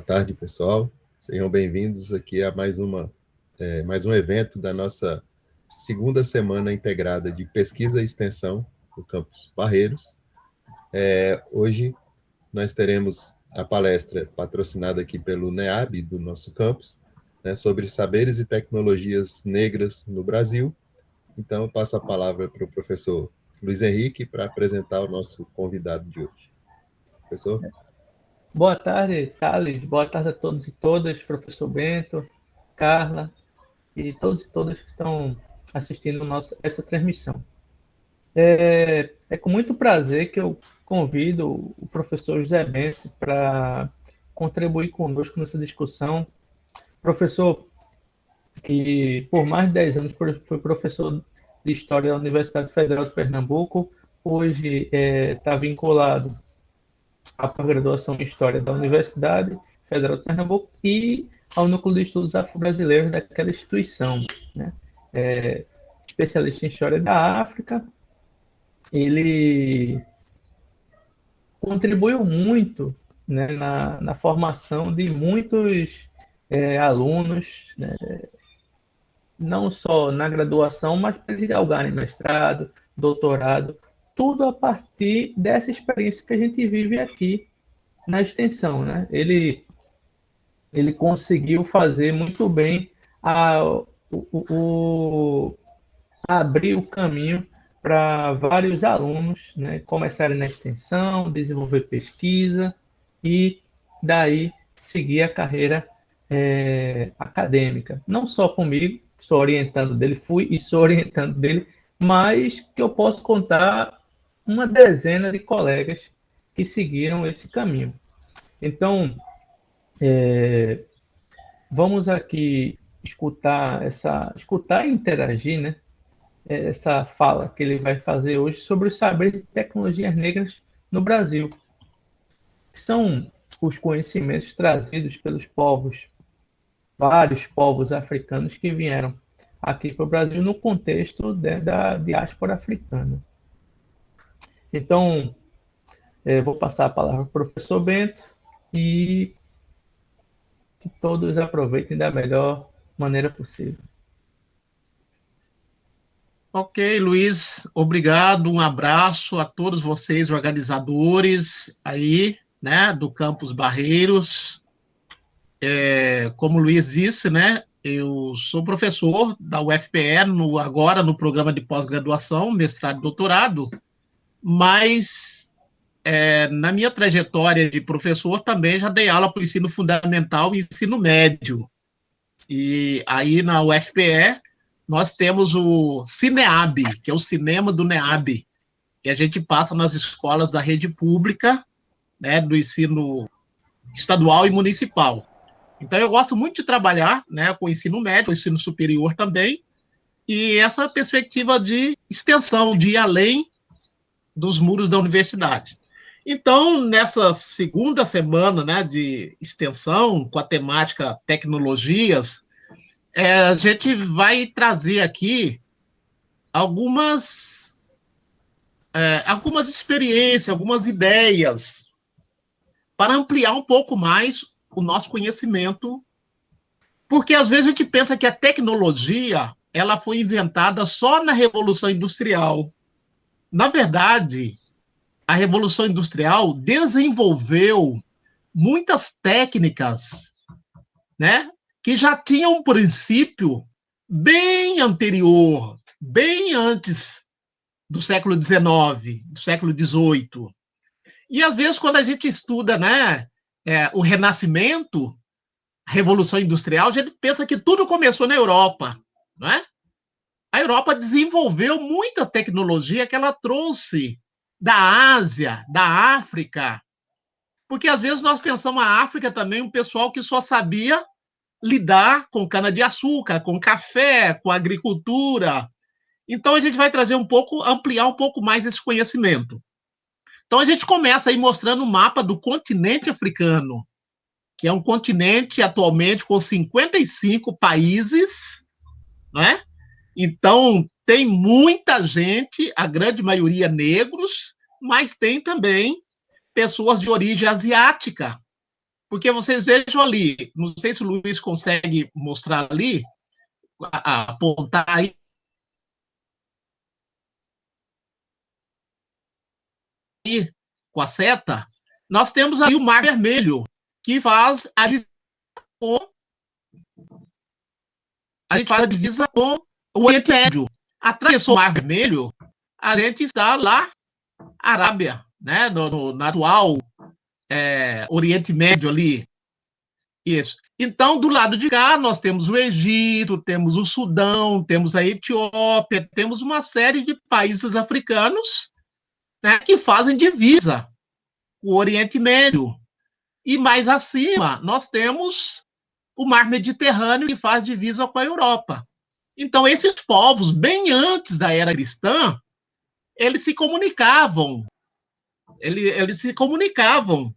Boa tarde, pessoal. Sejam bem-vindos aqui a mais um evento da nossa segunda semana integrada de pesquisa e extensão do campus Barreiros. Hoje nós teremos a palestra patrocinada aqui pelo NEAB, do nosso campus, né, sobre saberes e tecnologias negras no Brasil. Então, eu passo a palavra para o professor Luiz Henrique para apresentar o nosso convidado de hoje. Professor? Boa tarde, Thales. Boa tarde a todos e todas, professor Bento, Carla e todos e todas que estão assistindo essa transmissão. É com muito prazer que eu convido o professor José Bento para contribuir conosco nessa discussão. Professor que por mais de 10 anos foi professor de História da Universidade Federal de Pernambuco, hoje está vinculado a pós-graduação em História da Universidade Federal de Pernambuco e ao Núcleo de Estudos Afro-Brasileiros daquela instituição, né? Especialista em História da África. Ele contribuiu muito, né, na formação de muitos alunos, né, não só na graduação, mas para eles galgarem mestrado, doutorado, tudo a partir dessa experiência que a gente vive aqui na extensão, né? Ele conseguiu fazer muito bem abrir o caminho para vários alunos, né, começarem na extensão, desenvolver pesquisa e daí seguir a carreira acadêmica. Não só comigo, sou orientando dele, fui e sou orientando dele, mas que eu posso contar uma dezena de colegas que seguiram esse caminho. Então, vamos aqui escutar e interagir, né? Essa fala que ele vai fazer hoje sobre os saberes e tecnologias negras no Brasil, que são os conhecimentos trazidos pelos vários povos africanos que vieram aqui para o Brasil no contexto da diáspora africana. Então, vou passar a palavra para o professor Bento e que todos aproveitem da melhor maneira possível. Ok, Luiz, obrigado, um abraço a todos vocês, organizadores aí, né, do Campus Barreiros. Como o Luiz disse, né, eu sou professor da UFPE, agora no programa de pós-graduação, mestrado e doutorado, mas na minha trajetória de professor também já dei aula para o ensino fundamental e ensino médio. E aí na UFPE nós temos o CINEAB, que é o cinema do NEAB, que a gente passa nas escolas da rede pública, né, do ensino estadual e municipal. Então, eu gosto muito de trabalhar, né, com o ensino médio, o ensino superior também, e essa perspectiva de extensão, de ir além dos muros da universidade. Então, nessa segunda semana, né, de extensão, com a temática tecnologias, a gente vai trazer aqui algumas experiências, algumas ideias, para ampliar um pouco mais o nosso conhecimento, porque às vezes a gente pensa que a tecnologia ela foi inventada só na Revolução Industrial. Na verdade, a Revolução Industrial desenvolveu muitas técnicas, né, que já tinham um princípio bem anterior, bem antes do século XIX, do século XVIII. E, às vezes, quando a gente estuda, né, o Renascimento, a Revolução Industrial, a gente pensa que tudo começou na Europa, não é? A Europa desenvolveu muita tecnologia que ela trouxe da Ásia, da África, porque, às vezes, nós pensamos a África também um pessoal que só sabia lidar com cana-de-açúcar, com café, com agricultura. Então, a gente vai trazer ampliar um pouco mais esse conhecimento. Então, a gente começa aí mostrando o mapa do continente africano, que é um continente atualmente com 55 países, né? Então, tem muita gente, a grande maioria negros, mas tem também pessoas de origem asiática, Porque vocês vejam ali, não sei se o Luiz consegue mostrar ali, apontar aí, com a seta, nós temos aí o Mar Vermelho, que faz a gente faz a divisa com o Oriente Médio. Atravessou o Mar Vermelho, a gente está lá, Arábia, né? No atual Oriente Médio ali. Isso. Então, do lado de cá, nós temos o Egito, temos o Sudão, temos a Etiópia, temos uma série de países africanos, né, que fazem divisa com o Oriente Médio. E mais acima, nós temos o Mar Mediterrâneo, que faz divisa com a Europa. Então, esses povos, bem antes da era cristã, eles se comunicavam. Eles se comunicavam.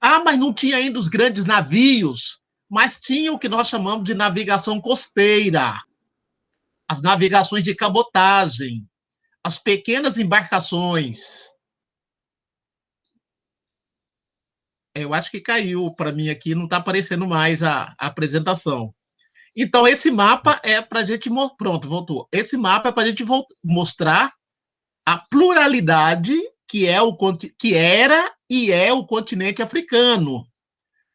Ah, mas não tinha ainda os grandes navios, mas tinha o que nós chamamos de navegação costeira, as navegações de cabotagem, as pequenas embarcações. Eu acho que caiu para mim aqui, não está aparecendo mais a apresentação. Então, esse mapa é para a gente... Pronto, voltou. Esse mapa é para a gente mostrar a pluralidade que era e é o continente africano.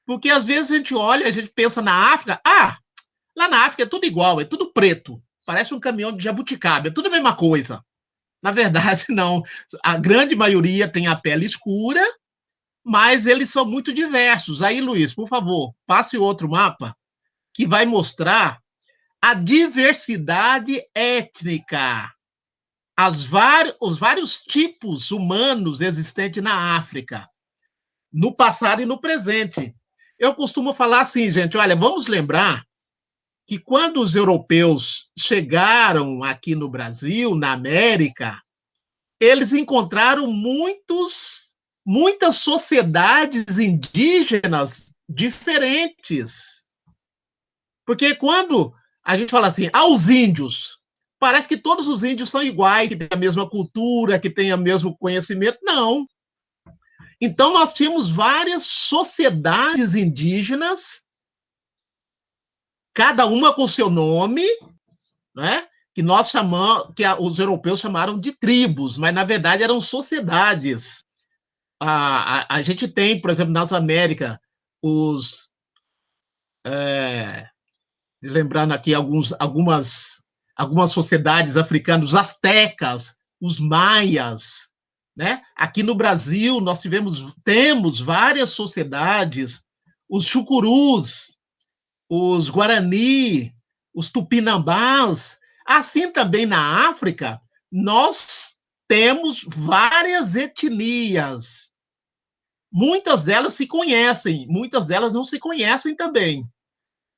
Porque, às vezes, a gente olha, a gente pensa na África, lá na África é tudo igual, é tudo preto, parece um caminhão de jabuticaba, é tudo a mesma coisa. Na verdade, não. A grande maioria tem a pele escura, mas eles são muito diversos. Aí, Luiz, por favor, passe outro mapa que vai mostrar a diversidade étnica, os vários tipos humanos existentes na África, no passado e no presente. Eu costumo falar assim, gente, olha, vamos lembrar que quando os europeus chegaram aqui no Brasil, na América, eles encontraram muitas sociedades indígenas diferentes. Porque quando a gente fala assim, os índios, parece que todos os índios são iguais, que têm a mesma cultura, que têm o mesmo conhecimento. Não. Então, nós tínhamos várias sociedades indígenas, cada uma com seu nome, né? Que nós chamamos, que os europeus chamaram de tribos, mas na verdade eram sociedades. A gente tem, por exemplo, nas Américas, lembrando aqui algumas sociedades africanas, os astecas, os maias, né? Aqui no Brasil nós temos várias sociedades, os chucurus, os guarani, os tupinambás. Assim também na África, nós temos várias etnias. Muitas delas se conhecem, muitas delas não se conhecem também.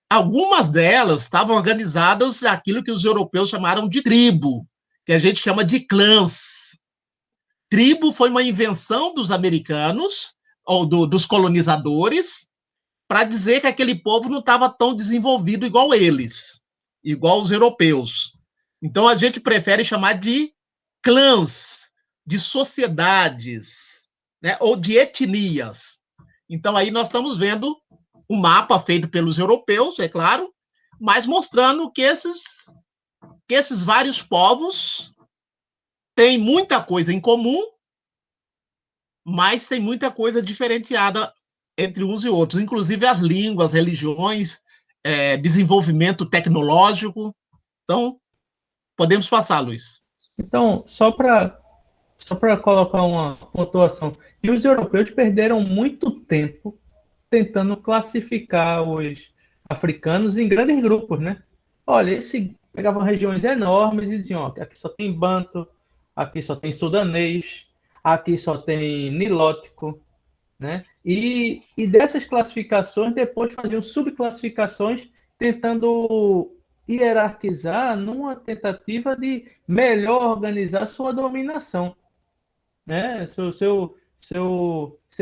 Algumas delas estavam organizadas naquilo que os europeus chamaram de tribo, que a gente chama de clãs. Tribo foi uma invenção dos americanos, ou dos colonizadores, para dizer que aquele povo não estava tão desenvolvido igual eles, igual os europeus. Então, a gente prefere chamar de clãs, de sociedades, né, ou de etnias. Então, aí nós estamos vendo um mapa feito pelos europeus, é claro, mas mostrando que esses vários povos têm muita coisa em comum, mas tem muita coisa diferenciada entre uns e outros, inclusive as línguas, religiões, desenvolvimento tecnológico. Então, podemos passar, Luiz. Então, só para colocar uma pontuação, que os europeus perderam muito tempo tentando classificar os africanos em grandes grupos, né? Olha, pegavam regiões enormes e diziam, ó, aqui só tem banto, aqui só tem sudanês, aqui só tem nilótico, né? E dessas classificações, depois faziam subclassificações tentando hierarquizar numa tentativa de melhor organizar sua dominação, né? Seu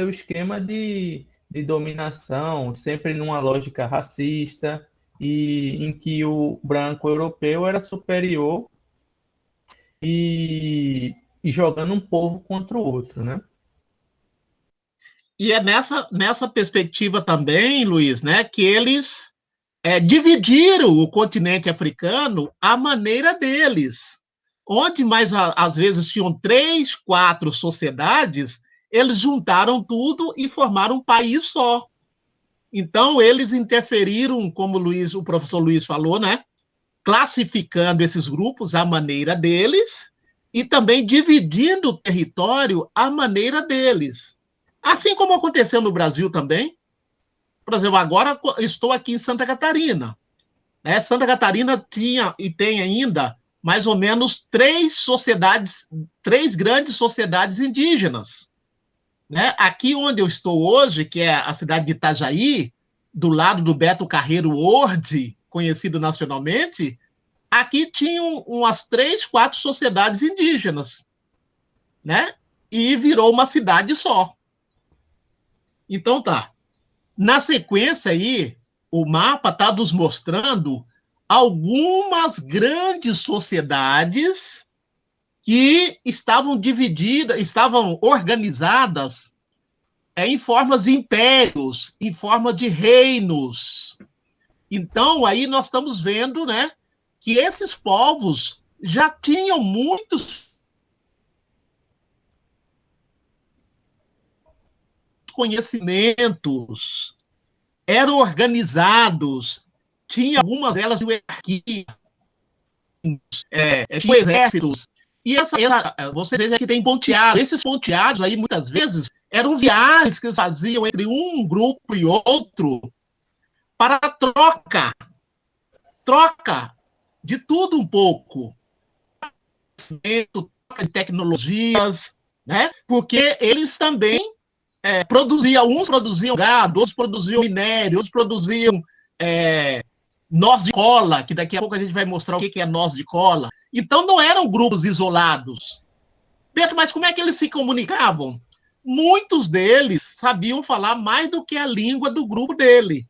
esquema de dominação, sempre numa lógica racista, e em que o branco europeu era superior e jogando um povo contra o outro, né? E é nessa perspectiva também, Luiz, né, que eles dividiram o continente africano à maneira deles. Onde mais às vezes tinham 3, 4 sociedades, eles juntaram tudo e formaram um país só. Então, eles interferiram, como o professor Luiz falou, né, classificando esses grupos à maneira deles e também dividindo o território à maneira deles. Assim como aconteceu no Brasil também. Por exemplo, agora estou aqui em Santa Catarina. Né? Santa Catarina tinha e tem ainda mais ou menos 3 grandes sociedades indígenas. Né? Aqui onde eu estou hoje, que é a cidade de Itajaí, do lado do Beto Carreiro World, conhecido nacionalmente, aqui tinham umas 3, 4 sociedades indígenas, né? E virou uma cidade só. Então tá. Na sequência aí, o mapa está nos mostrando algumas grandes sociedades que estavam divididas, estavam organizadas em formas de impérios, em forma de reinos. Então, aí nós estamos vendo, né, que esses povos já tinham muitos conhecimentos, eram organizados, tinha algumas delas de hierarquia, tinha exércitos. E você veja que tem ponteados. Esses ponteados aí, muitas vezes, eram viagens que eles faziam entre um grupo e outro para troca de tudo um pouco. Troca de tecnologias, né? Porque eles também uns produziam gado, outros produziam minério, outros produziam noz de cola, que daqui a pouco a gente vai mostrar o que é noz de cola. Então, não eram grupos isolados. Beto, mas como é que eles se comunicavam? Muitos deles sabiam falar mais do que a língua do grupo dele.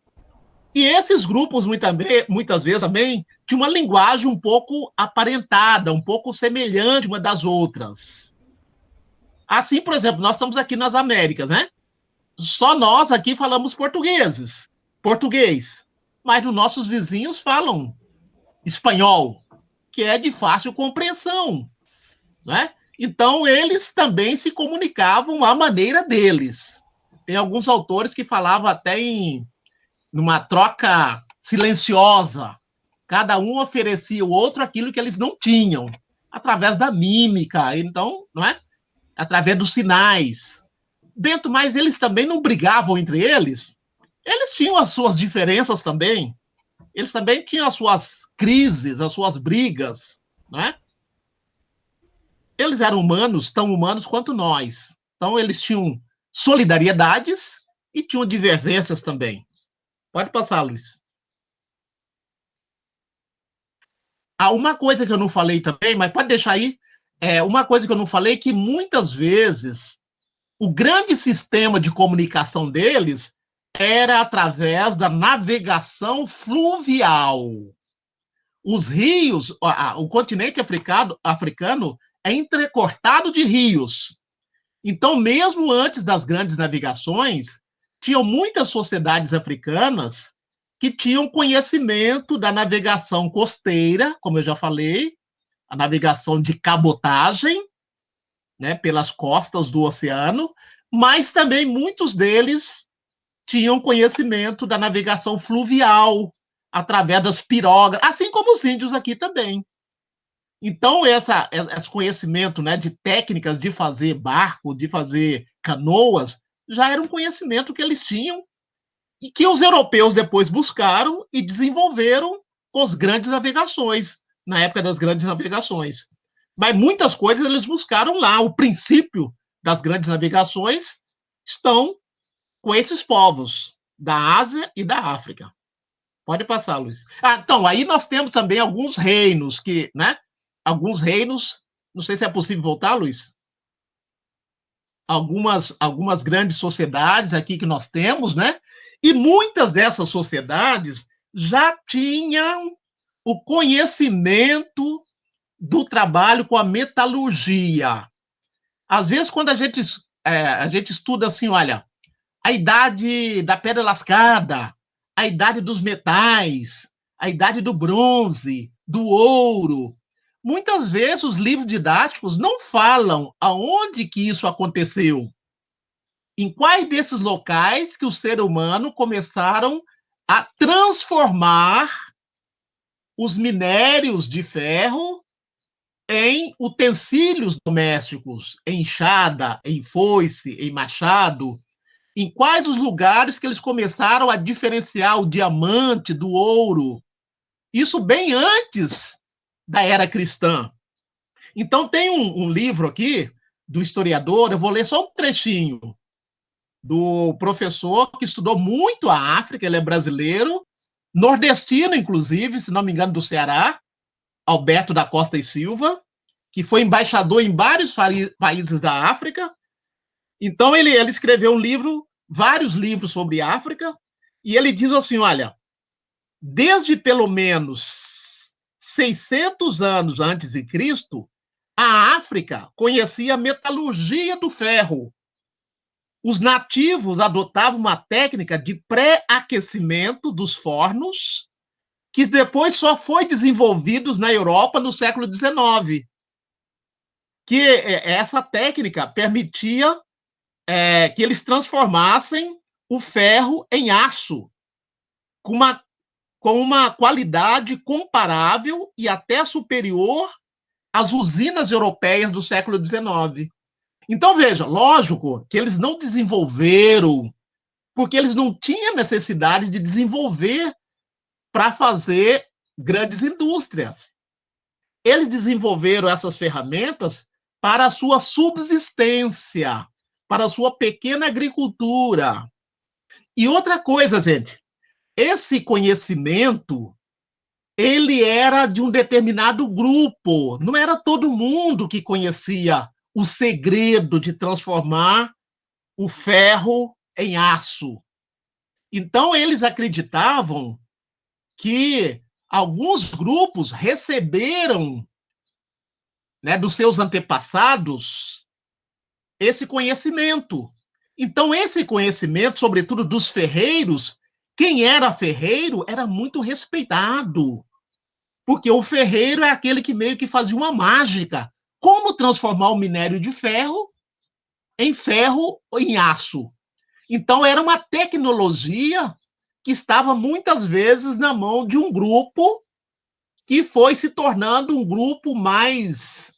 E esses grupos, muitas vezes, também, tinham uma linguagem um pouco aparentada, um pouco semelhante uma das outras. Assim, por exemplo, nós estamos aqui nas Américas, né? Só nós aqui falamos português. Mas os nossos vizinhos falam espanhol, que é de fácil compreensão, né? Então, eles também se comunicavam à maneira deles. Tem alguns autores que falavam até numa troca silenciosa. Cada um oferecia ao outro aquilo que eles não tinham, através da mímica, então, não é? Através dos sinais. Bento, mas eles também não brigavam entre eles? Eles tinham as suas diferenças também. Eles também tinham as suas crises, as suas brigas, não é? Eles eram humanos, tão humanos quanto nós. Então, eles tinham solidariedades e tinham divergências também. Pode passar, Luiz. Uma coisa que eu não falei também, mas pode deixar aí, uma coisa que eu não falei, que muitas vezes o grande sistema de comunicação deles era através da navegação fluvial. Os rios, o continente africano é entrecortado de rios. Então, mesmo antes das grandes navegações, tinham muitas sociedades africanas que tinham conhecimento da navegação costeira, como eu já falei, a navegação de cabotagem, né, pelas costas do oceano, mas também muitos deles tinham conhecimento da navegação fluvial, através das pirogas, assim como os índios aqui também. Então, esse conhecimento, né, de técnicas de fazer barco, de fazer canoas, já era um conhecimento que eles tinham e que os europeus depois buscaram e desenvolveram com as grandes navegações, na época das grandes navegações. Mas muitas coisas eles buscaram lá. O princípio das grandes navegações estão com esses povos da Ásia e da África. Pode passar, Luiz. Então, aí nós temos também alguns reinos que, né? Alguns reinos, não sei se é possível voltar, Luiz. Algumas grandes sociedades aqui que nós temos, né? E muitas dessas sociedades já tinham o conhecimento do trabalho com a metalurgia. Às vezes, quando a gente estuda assim, olha, a idade da pedra lascada, a idade dos metais, a idade do bronze, do ouro. Muitas vezes os livros didáticos não falam aonde que isso aconteceu. Em quais desses locais que o ser humano começaram a transformar os minérios de ferro em utensílios domésticos, em enxada, em foice, em machado. Em quais os lugares que eles começaram a diferenciar o diamante do ouro. Isso bem antes da era cristã. Então, tem um livro aqui do historiador, eu vou ler só um trechinho, do professor que estudou muito a África, ele é brasileiro, nordestino, inclusive, se não me engano, do Ceará, Alberto da Costa e Silva, que foi embaixador em vários países da África. Então, ele escreveu um livro, vários livros sobre África, e ele diz assim, olha, desde pelo menos 600 anos antes de Cristo, a África conhecia a metalurgia do ferro. Os nativos adotavam uma técnica de pré-aquecimento dos fornos, que depois só foi desenvolvido na Europa no século XIX. Que essa técnica permitia que eles transformassem o ferro em aço, com uma qualidade comparável e até superior às usinas europeias do século XIX. Então, veja, lógico que eles não desenvolveram, porque eles não tinham necessidade de desenvolver para fazer grandes indústrias. Eles desenvolveram essas ferramentas para a sua subsistência, para a sua pequena agricultura. E outra coisa, gente, esse conhecimento, ele era de um determinado grupo, não era todo mundo que conhecia o segredo de transformar o ferro em aço. Então, eles acreditavam que alguns grupos receberam, né, dos seus antepassados esse conhecimento. Então, esse conhecimento, sobretudo dos ferreiros, quem era ferreiro era muito respeitado, porque o ferreiro é aquele que meio que fazia uma mágica. Como transformar o minério de ferro em aço? Então, era uma tecnologia que estava muitas vezes na mão de um grupo que foi se tornando um grupo mais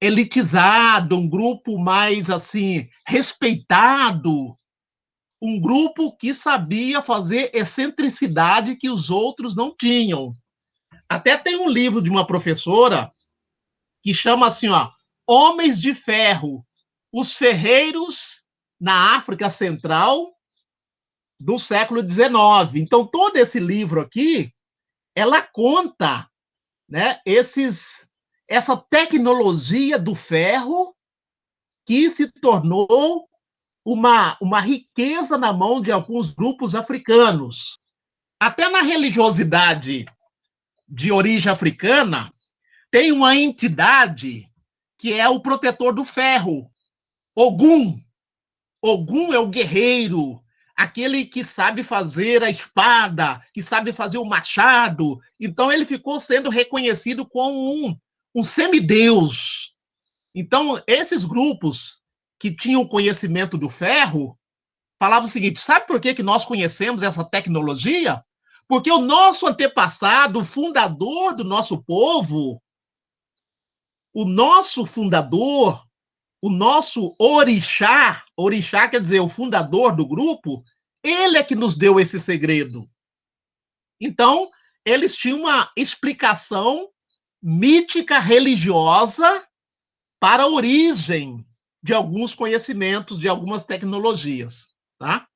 elitizado, um grupo mais assim respeitado, um grupo que sabia fazer excentricidade que os outros não tinham. Até tem um livro de uma professora que chama assim, ó, Homens de Ferro, os ferreiros na África Central do século XIX. Então, todo esse livro aqui, ela conta, né, essa tecnologia do ferro que se tornou uma riqueza na mão de alguns grupos africanos. Até na religiosidade de origem africana, tem uma entidade que é o protetor do ferro, Ogum. Ogum é o guerreiro, aquele que sabe fazer a espada, que sabe fazer o machado. Então, ele ficou sendo reconhecido como um semideus. Então, esses grupos que tinham conhecimento do ferro falavam o seguinte: sabe por que nós conhecemos essa tecnologia? Porque o nosso antepassado, o fundador do nosso povo, o nosso fundador, o nosso orixá, orixá quer dizer o fundador do grupo, ele é que nos deu esse segredo. Então, eles tinham uma explicação mítica religiosa para a origem de alguns conhecimentos, de algumas tecnologias, tá?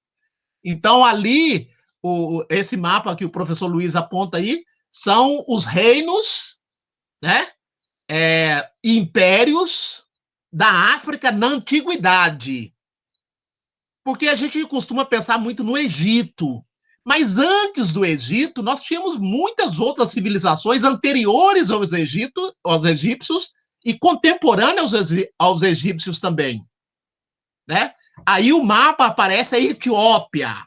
Então, ali, esse mapa que o professor Luiz aponta aí, são os reinos, né? Impérios da África na antiguidade. Porque a gente costuma pensar muito no Egito. Mas antes do Egito, nós tínhamos muitas outras civilizações anteriores aos egípcios e contemporâneas aos egípcios também, né? Aí o mapa aparece a Etiópia.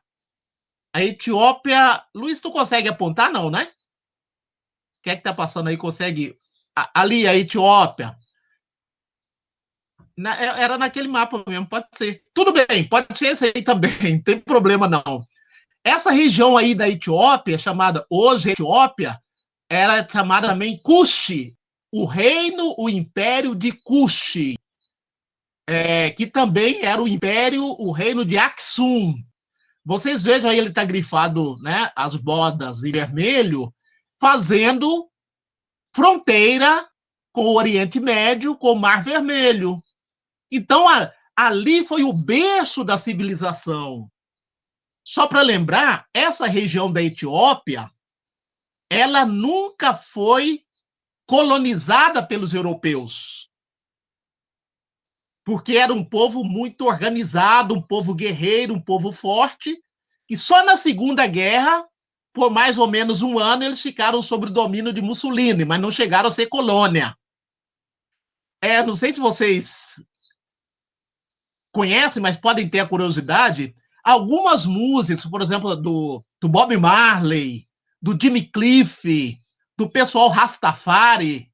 A Etiópia... Luiz, tu consegue apontar? Não, né? O que é que tá passando aí? Consegue... Ali, a Etiópia. Era naquele mapa mesmo, pode ser. Tudo bem, pode ser esse aí também, não tem problema não. Essa região aí da Etiópia, chamada hoje Etiópia, era chamada também Kush, o império de Kush, que também era o reino de Aksum. Vocês vejam aí, ele está grifado, né, as bordas em vermelho, fazendo fronteira com o Oriente Médio, com o Mar Vermelho. Então, ali foi o berço da civilização. Só para lembrar, essa região da Etiópia, ela nunca foi colonizada pelos europeus, porque era um povo muito organizado, um povo guerreiro, um povo forte, e só na Segunda Guerra, por mais ou menos um ano, eles ficaram sob o domínio de Mussolini, mas não chegaram a ser colônia. Não sei se vocês conhecem, mas podem ter a curiosidade, algumas músicas, por exemplo, do Bob Marley, do Jimmy Cliff, do pessoal Rastafari,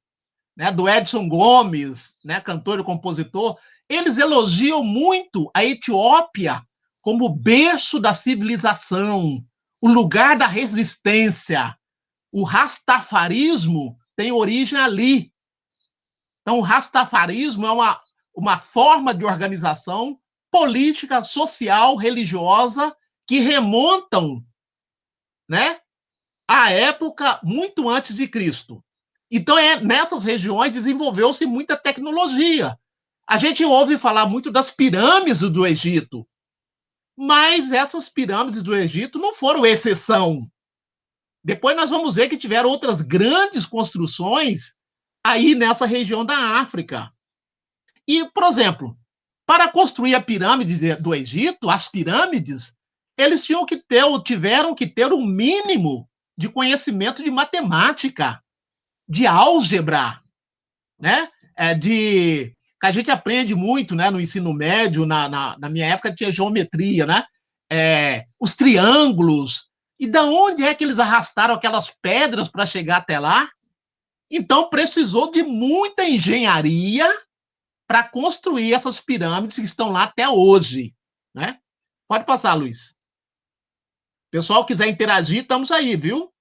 né, do Edson Gomes, né, cantor e compositor, eles elogiam muito a Etiópia como berço da civilização, o lugar da resistência. O rastafarismo tem origem ali. Então, o rastafarismo é uma forma de organização política, social, religiosa, que remontam, né, à época muito antes de Cristo. Então, nessas regiões desenvolveu-se muita tecnologia. A gente ouve falar muito das pirâmides do Egito, mas essas pirâmides do Egito não foram exceção. Depois nós vamos ver que tiveram outras grandes construções aí nessa região da África. E, por exemplo, para construir a pirâmide do Egito, as pirâmides, eles tiveram que ter um mínimo de conhecimento de matemática, de álgebra, né? Que a gente aprende muito, né, no ensino médio, na minha época tinha geometria, né? Os triângulos. E da onde é que eles arrastaram aquelas pedras para chegar até lá? Então precisou de muita engenharia para construir essas pirâmides que estão lá até hoje, né? Pode passar, Luiz. Pessoal, quiser interagir, estamos aí, viu?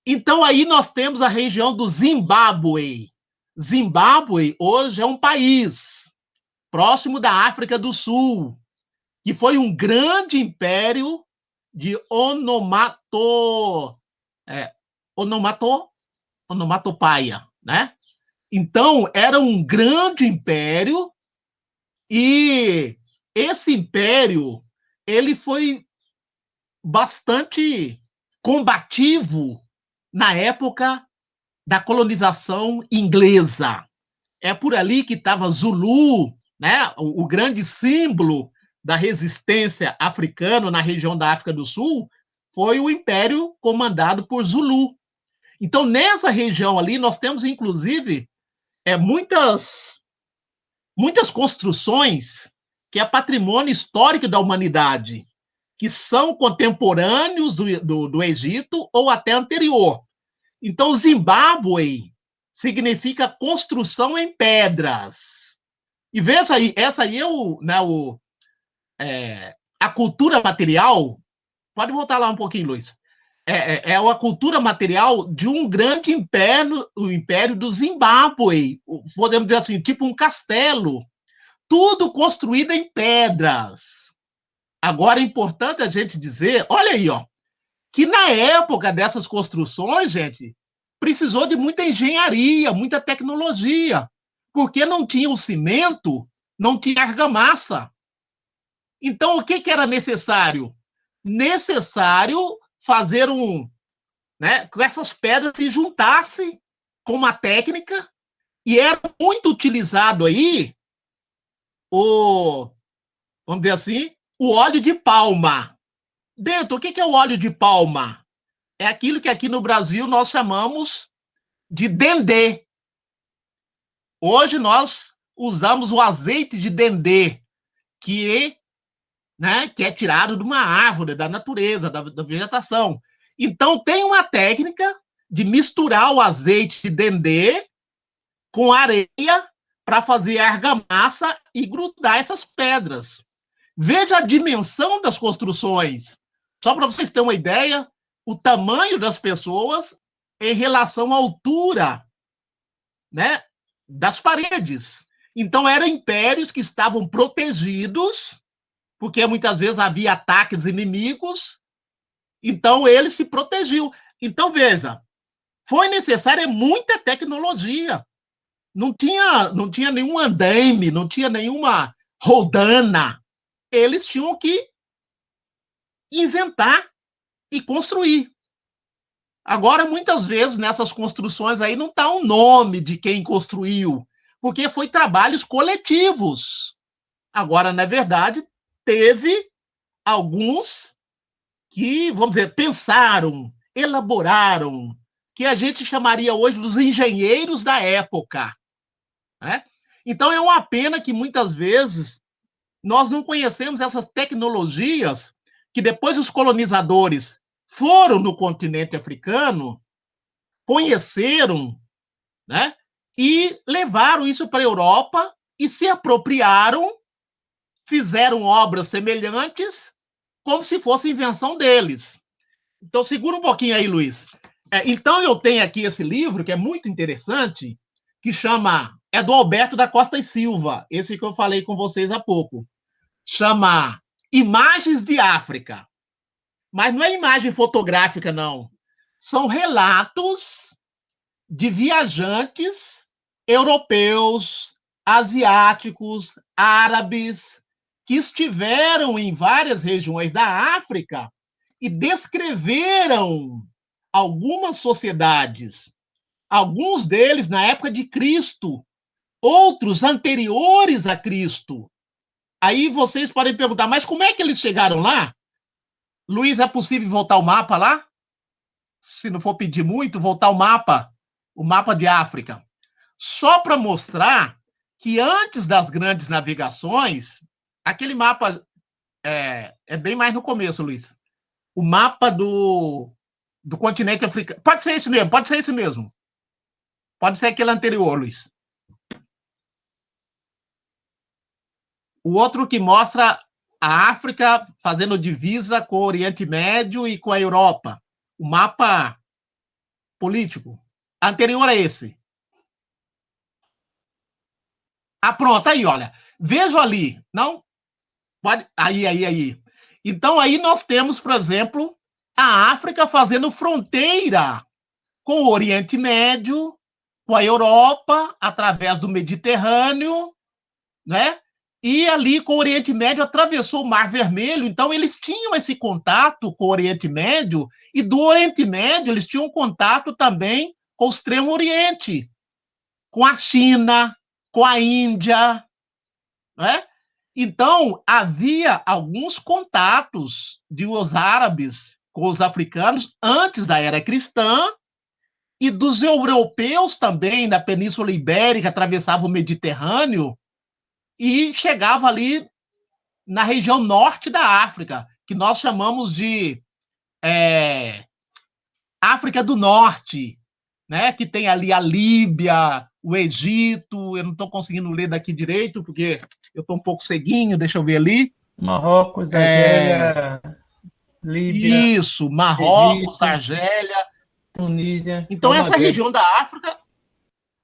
Então, aí nós temos a região do Zimbábue. Zimbábue hoje é um país próximo da África do Sul, que foi um grande império de onomatopeia, né? Então, era um grande império e esse império ele foi bastante combativo na época da colonização inglesa. É por ali que estava Zulu, né? O grande símbolo da resistência africana na região da África do Sul foi o império comandado por Zulu. Então, nessa região ali, nós temos, inclusive, muitas construções que é patrimônio histórico da humanidade, que são contemporâneos do Egito ou até anterior. Então, Zimbábue significa construção em pedras. E veja aí, essa aí a cultura material. Pode voltar lá um pouquinho, Luiz. É a cultura material de um grande império, o Império do Zimbábue. Podemos dizer assim, tipo um castelo. Tudo construído em pedras. Agora, é importante a gente dizer, olha aí, ó, que na época dessas construções, gente, precisou de muita engenharia, muita tecnologia, porque não tinha o cimento, não tinha argamassa. Então, o que era necessário? Necessário fazer que essas pedras se juntassem com uma técnica, e era muito utilizado aí vamos dizer assim, o óleo de palma. Bento, o que é o óleo de palma? É aquilo que aqui no Brasil nós chamamos de dendê. Hoje nós usamos o azeite de dendê, né, que é tirado de uma árvore, da natureza, da vegetação. Então, tem uma técnica de misturar o azeite de dendê com areia para fazer argamassa e grudar essas pedras. Veja a dimensão das construções. Só para vocês terem uma ideia, o tamanho das pessoas em relação à altura, né, das paredes. Então, eram impérios que estavam protegidos, porque muitas vezes havia ataques inimigos, então ele se protegiu. Então, veja, foi necessária muita tecnologia. Não tinha nenhum andaime, não tinha nenhuma roldana. Eles tinham que inventar e construir. Agora, muitas vezes, nessas construções aí, não está o nome de quem construiu, porque foi trabalhos coletivos. Agora, na verdade, teve alguns que, vamos dizer, pensaram, elaboraram, que a gente chamaria hoje dos engenheiros da época. Né? Então, é uma pena que, muitas vezes, nós não conhecemos essas tecnologias que, depois os colonizadores foram no continente africano, conheceram, né? E levaram isso para a Europa e se apropriaram, fizeram obras semelhantes, como se fosse invenção deles. Então, segura um pouquinho aí, Luiz. Então, eu tenho aqui esse livro, que é muito interessante, que chama... É do Alberto da Costa e Silva, esse que eu falei com vocês há pouco. Chama Imagens de África. Mas não é imagem fotográfica, não. São relatos de viajantes europeus, asiáticos, árabes, que estiveram em várias regiões da África e descreveram algumas sociedades, alguns deles na época de Cristo, outros anteriores a Cristo. Aí vocês podem perguntar, mas como é que eles chegaram lá? Luiz, é possível voltar o mapa lá? Se não for pedir muito, voltar o mapa de África. Só para mostrar que antes das grandes navegações, aquele mapa é bem mais no começo, Luiz. O mapa do continente africano. Pode ser esse mesmo, pode ser esse mesmo. Pode ser aquele anterior, Luiz. O outro que mostra a África fazendo divisa com o Oriente Médio e com a Europa. O mapa político. Anterior a esse. Ah, pronto, aí, olha. Vejo ali. Não? Pode. Aí. Então, aí nós temos, por exemplo, a África fazendo fronteira com o Oriente Médio, com a Europa, através do Mediterrâneo, né? E ali com o Oriente Médio atravessou o Mar Vermelho, então eles tinham esse contato com o Oriente Médio, e do Oriente Médio eles tinham contato também com o Extremo Oriente, com a China, com a Índia, né? Então, havia alguns contatos dos árabes com os africanos antes da era cristã, e dos europeus também, da Península Ibérica, atravessava o Mediterrâneo, e chegava ali na região norte da África, que nós chamamos de África do Norte, né? Que tem ali a Líbia, o Egito, eu não estou conseguindo ler daqui direito, porque eu estou um pouco ceguinho, deixa eu ver ali. Marrocos, Argélia, Líbia, Isso, Marrocos, Egito, Argélia. Tunísia. Então, essa região da África,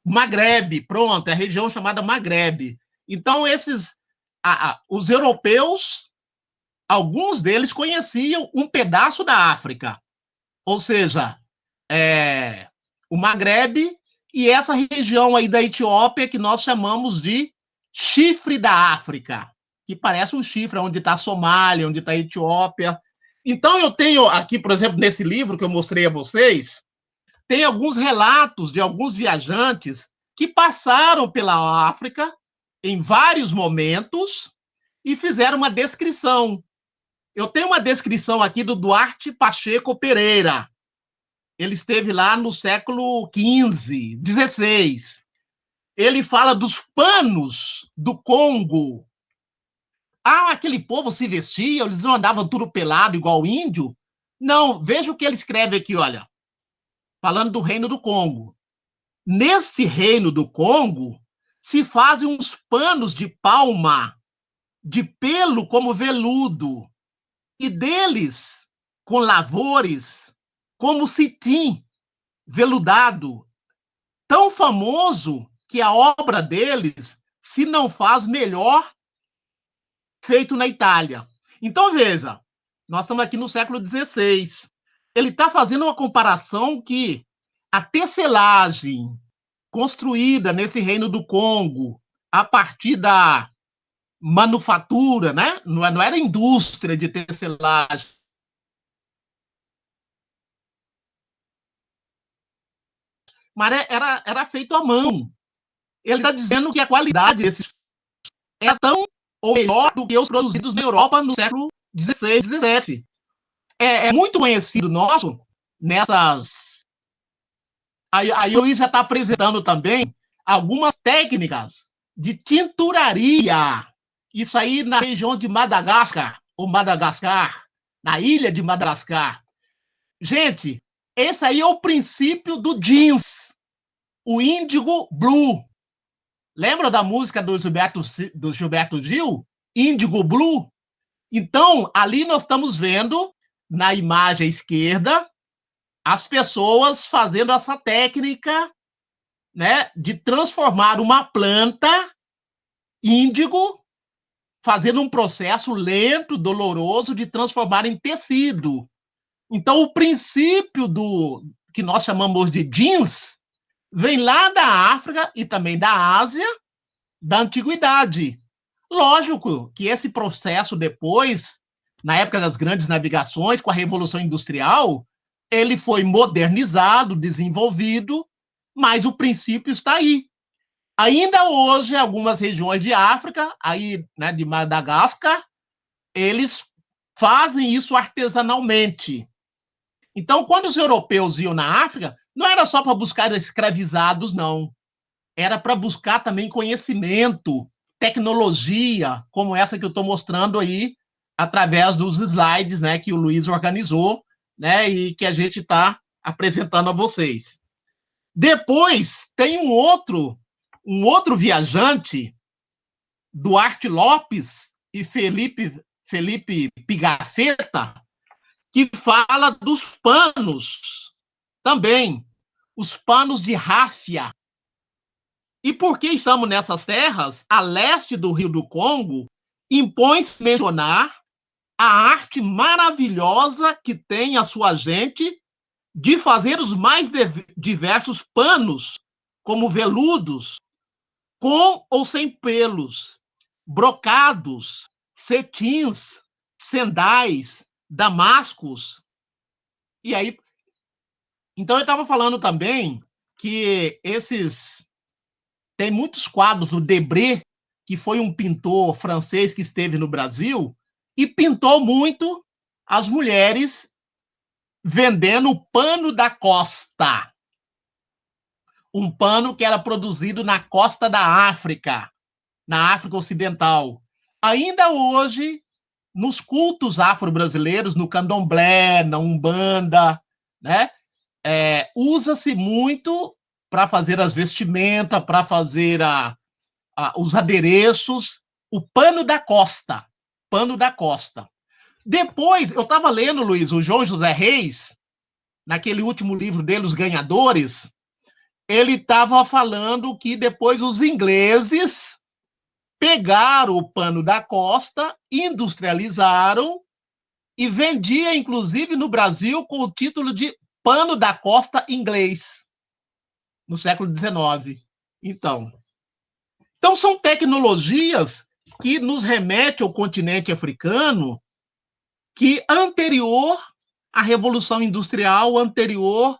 Magrebe, pronto, é a região chamada Magrebe. Então, os europeus, alguns deles conheciam um pedaço da África, ou seja, o Magrebe e essa região aí da Etiópia que nós chamamos de chifre da África, que parece um chifre, onde está a Somália, onde está a Etiópia. Então, eu tenho aqui, por exemplo, nesse livro que eu mostrei a vocês, tem alguns relatos de alguns viajantes que passaram pela África em vários momentos e fizeram uma descrição. Eu tenho uma descrição aqui do Duarte Pacheco Pereira. Ele esteve lá no século XV, XVI. Ele fala dos panos do Congo. aquele povo se vestia, eles não andavam tudo pelado igual índio. Não, veja o que ele escreve aqui, olha, falando do reino do Congo. Nesse reino do Congo, se fazem uns panos de palma, de pelo como veludo, e deles, com lavores, como cetim, veludado, tão famoso que a obra deles se não faz melhor feito na Itália. Então, veja, nós estamos aqui no século XVI. Ele está fazendo uma comparação que a tecelagem construída nesse reino do Congo, a partir da manufatura, né? Não era indústria de tecelagem, mas era feito à mão. Ele está dizendo que a qualidade desses é tão ou melhor do que os produzidos na Europa no século XVI, XVII. É muito conhecido nosso nessas... Aí o Luiz já está apresentando também algumas técnicas de tinturaria. Isso aí na região de Madagascar, ou Madagascar, na ilha de Madagascar. Gente, esse aí é o princípio do jeans, o Índigo Blue. Lembra da música do Gilberto Gil? Índigo Blue? Então, ali nós estamos vendo, na imagem à esquerda, as pessoas fazendo essa técnica, né, de transformar uma planta índigo, fazendo um processo lento, doloroso, de transformar em tecido. Então, o princípio do que nós chamamos de jeans vem lá da África e também da Ásia, da antiguidade. Lógico que esse processo depois, na época das grandes navegações, com a Revolução Industrial, ele foi modernizado, desenvolvido, mas o princípio está aí. Ainda hoje, algumas regiões de África, aí, né, de Madagascar, eles fazem isso artesanalmente. Então, quando os europeus iam na África, não era só para buscar escravizados, não. Era para buscar também conhecimento, tecnologia, como essa que eu estou mostrando aí, através dos slides, né, que o Luiz organizou, né, e que a gente está apresentando a vocês. Depois, tem um outro viajante, Duarte Lopes e Felipe Pigafetta, que fala dos panos também, os panos de ráfia. E porque estamos nessas terras, a leste do Rio do Congo, impõe-se mencionar a arte maravilhosa que tem a sua gente de fazer os mais diversos panos, como veludos, com ou sem pelos, brocados, cetins, sendais, damascos. E aí, então eu estava falando também que tem muitos quadros do Debré, que foi um pintor francês que esteve no Brasil e pintou muito as mulheres vendendo o pano da costa. Um pano que era produzido na costa da África, na África Ocidental. Ainda hoje, nos cultos afro-brasileiros, no candomblé, na umbanda, né, usa-se muito para fazer as vestimentas, para fazer os adereços, o pano da costa. Pano da costa. Depois, eu estava lendo, Luiz, o João José Reis, naquele último livro dele, Os Ganhadores, ele estava falando que depois os ingleses pegaram o pano da costa, industrializaram e vendia, inclusive, no Brasil com o título de pano da costa inglês, no século XIX. Então, são tecnologias que nos remetem ao continente africano, que anterior à Revolução Industrial, anterior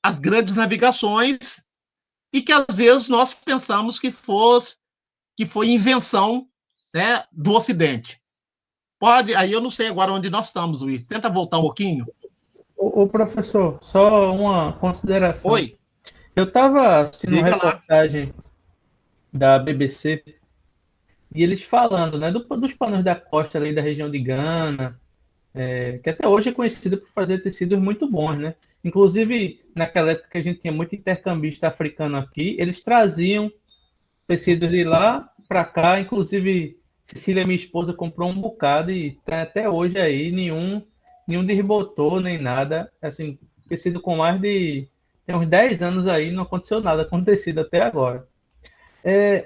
às grandes navegações, e que às vezes nós pensamos que foi invenção, né, do Ocidente. Aí eu não sei agora onde nós estamos, Luiz. Tenta voltar um pouquinho. O professor, só uma consideração. Oi. Eu estava assistindo uma reportagem da BBC E eles falando, né, dos panos da costa ali da região de Gana, que até hoje é conhecida por fazer tecidos muito bons, né? Inclusive, naquela época que a gente tinha muito intercambista africano aqui, eles traziam tecidos de lá para cá, inclusive Cecília, minha esposa, comprou um bocado e tá até hoje aí nenhum desbotou nem nada. Assim, tecido com mais de tem uns 10 anos aí, não aconteceu nada com tecido até agora.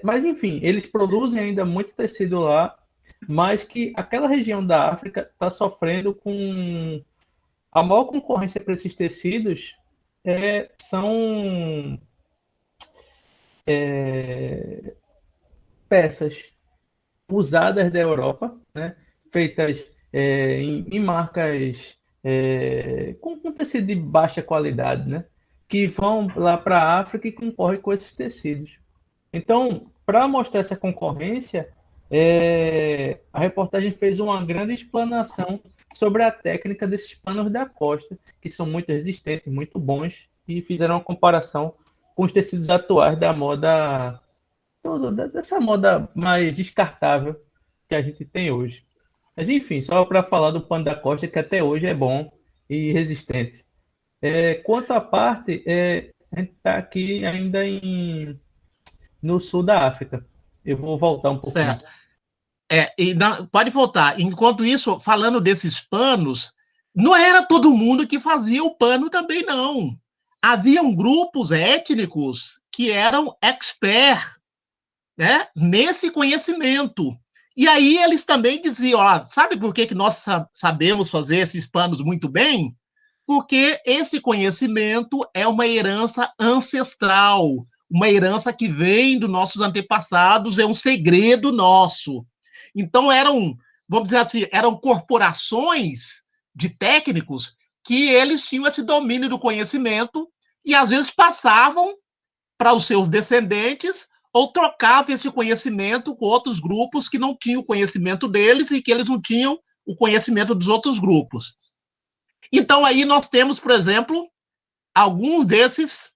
Mas enfim, eles produzem ainda muito tecido lá, mas que aquela região da África está sofrendo com a maior concorrência para esses tecidos são peças usadas da Europa, né? Feitas em marcas com tecido de baixa qualidade, né? Que vão lá para a África e concorrem com esses tecidos. Então, para mostrar essa concorrência, a reportagem fez uma grande explanação sobre a técnica desses panos da costa, que são muito resistentes, muito bons, e fizeram uma comparação com os tecidos atuais da moda, dessa moda mais descartável que a gente tem hoje. Mas, enfim, só para falar do pano da costa, que até hoje é bom e resistente. Quanto à parte, a gente está aqui ainda no sul da África. Eu vou voltar um pouquinho. Certo. Pode voltar. Enquanto isso, falando desses panos, não era todo mundo que fazia o pano também, não. Haviam grupos étnicos que eram expert, né, nesse conhecimento. E aí eles também diziam, sabe por que nós sabemos fazer esses panos muito bem? Porque esse conhecimento é uma herança ancestral, uma herança que vem dos nossos antepassados, é um segredo nosso. Então vamos dizer assim, eram corporações de técnicos que eles tinham esse domínio do conhecimento e às vezes passavam para os seus descendentes ou trocavam esse conhecimento com outros grupos que não tinham o conhecimento deles e que eles não tinham o conhecimento dos outros grupos. Então, aí nós temos, por exemplo, alguns desses,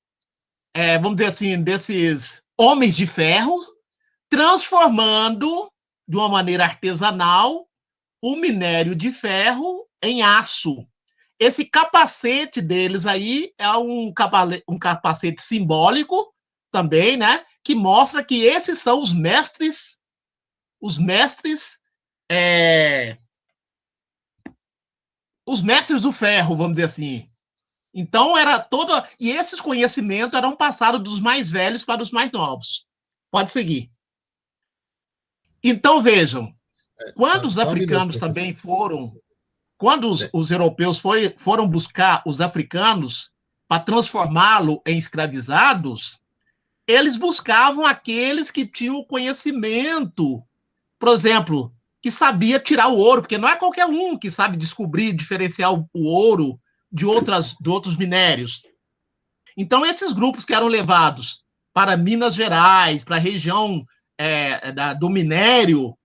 vamos dizer assim, desses homens de ferro, transformando de uma maneira artesanal o minério de ferro em aço. Esse capacete deles aí é um capacete simbólico também, né? Que mostra que esses são os mestres é, os mestres do ferro, vamos dizer assim. Então, era todo. E esses conhecimentos eram passados dos mais velhos para os mais novos. Pode seguir. Então, vejam, quando os Só um minuto, africanos professor. também foram. Quando os europeus foram buscar os africanos para transformá-los em escravizados, eles buscavam aqueles que tinham conhecimento, por exemplo, que sabia tirar o ouro, porque não é qualquer um que sabe descobrir, diferenciar o ouro de outros minérios. Então, esses grupos que eram levados para Minas Gerais, para a região do minério,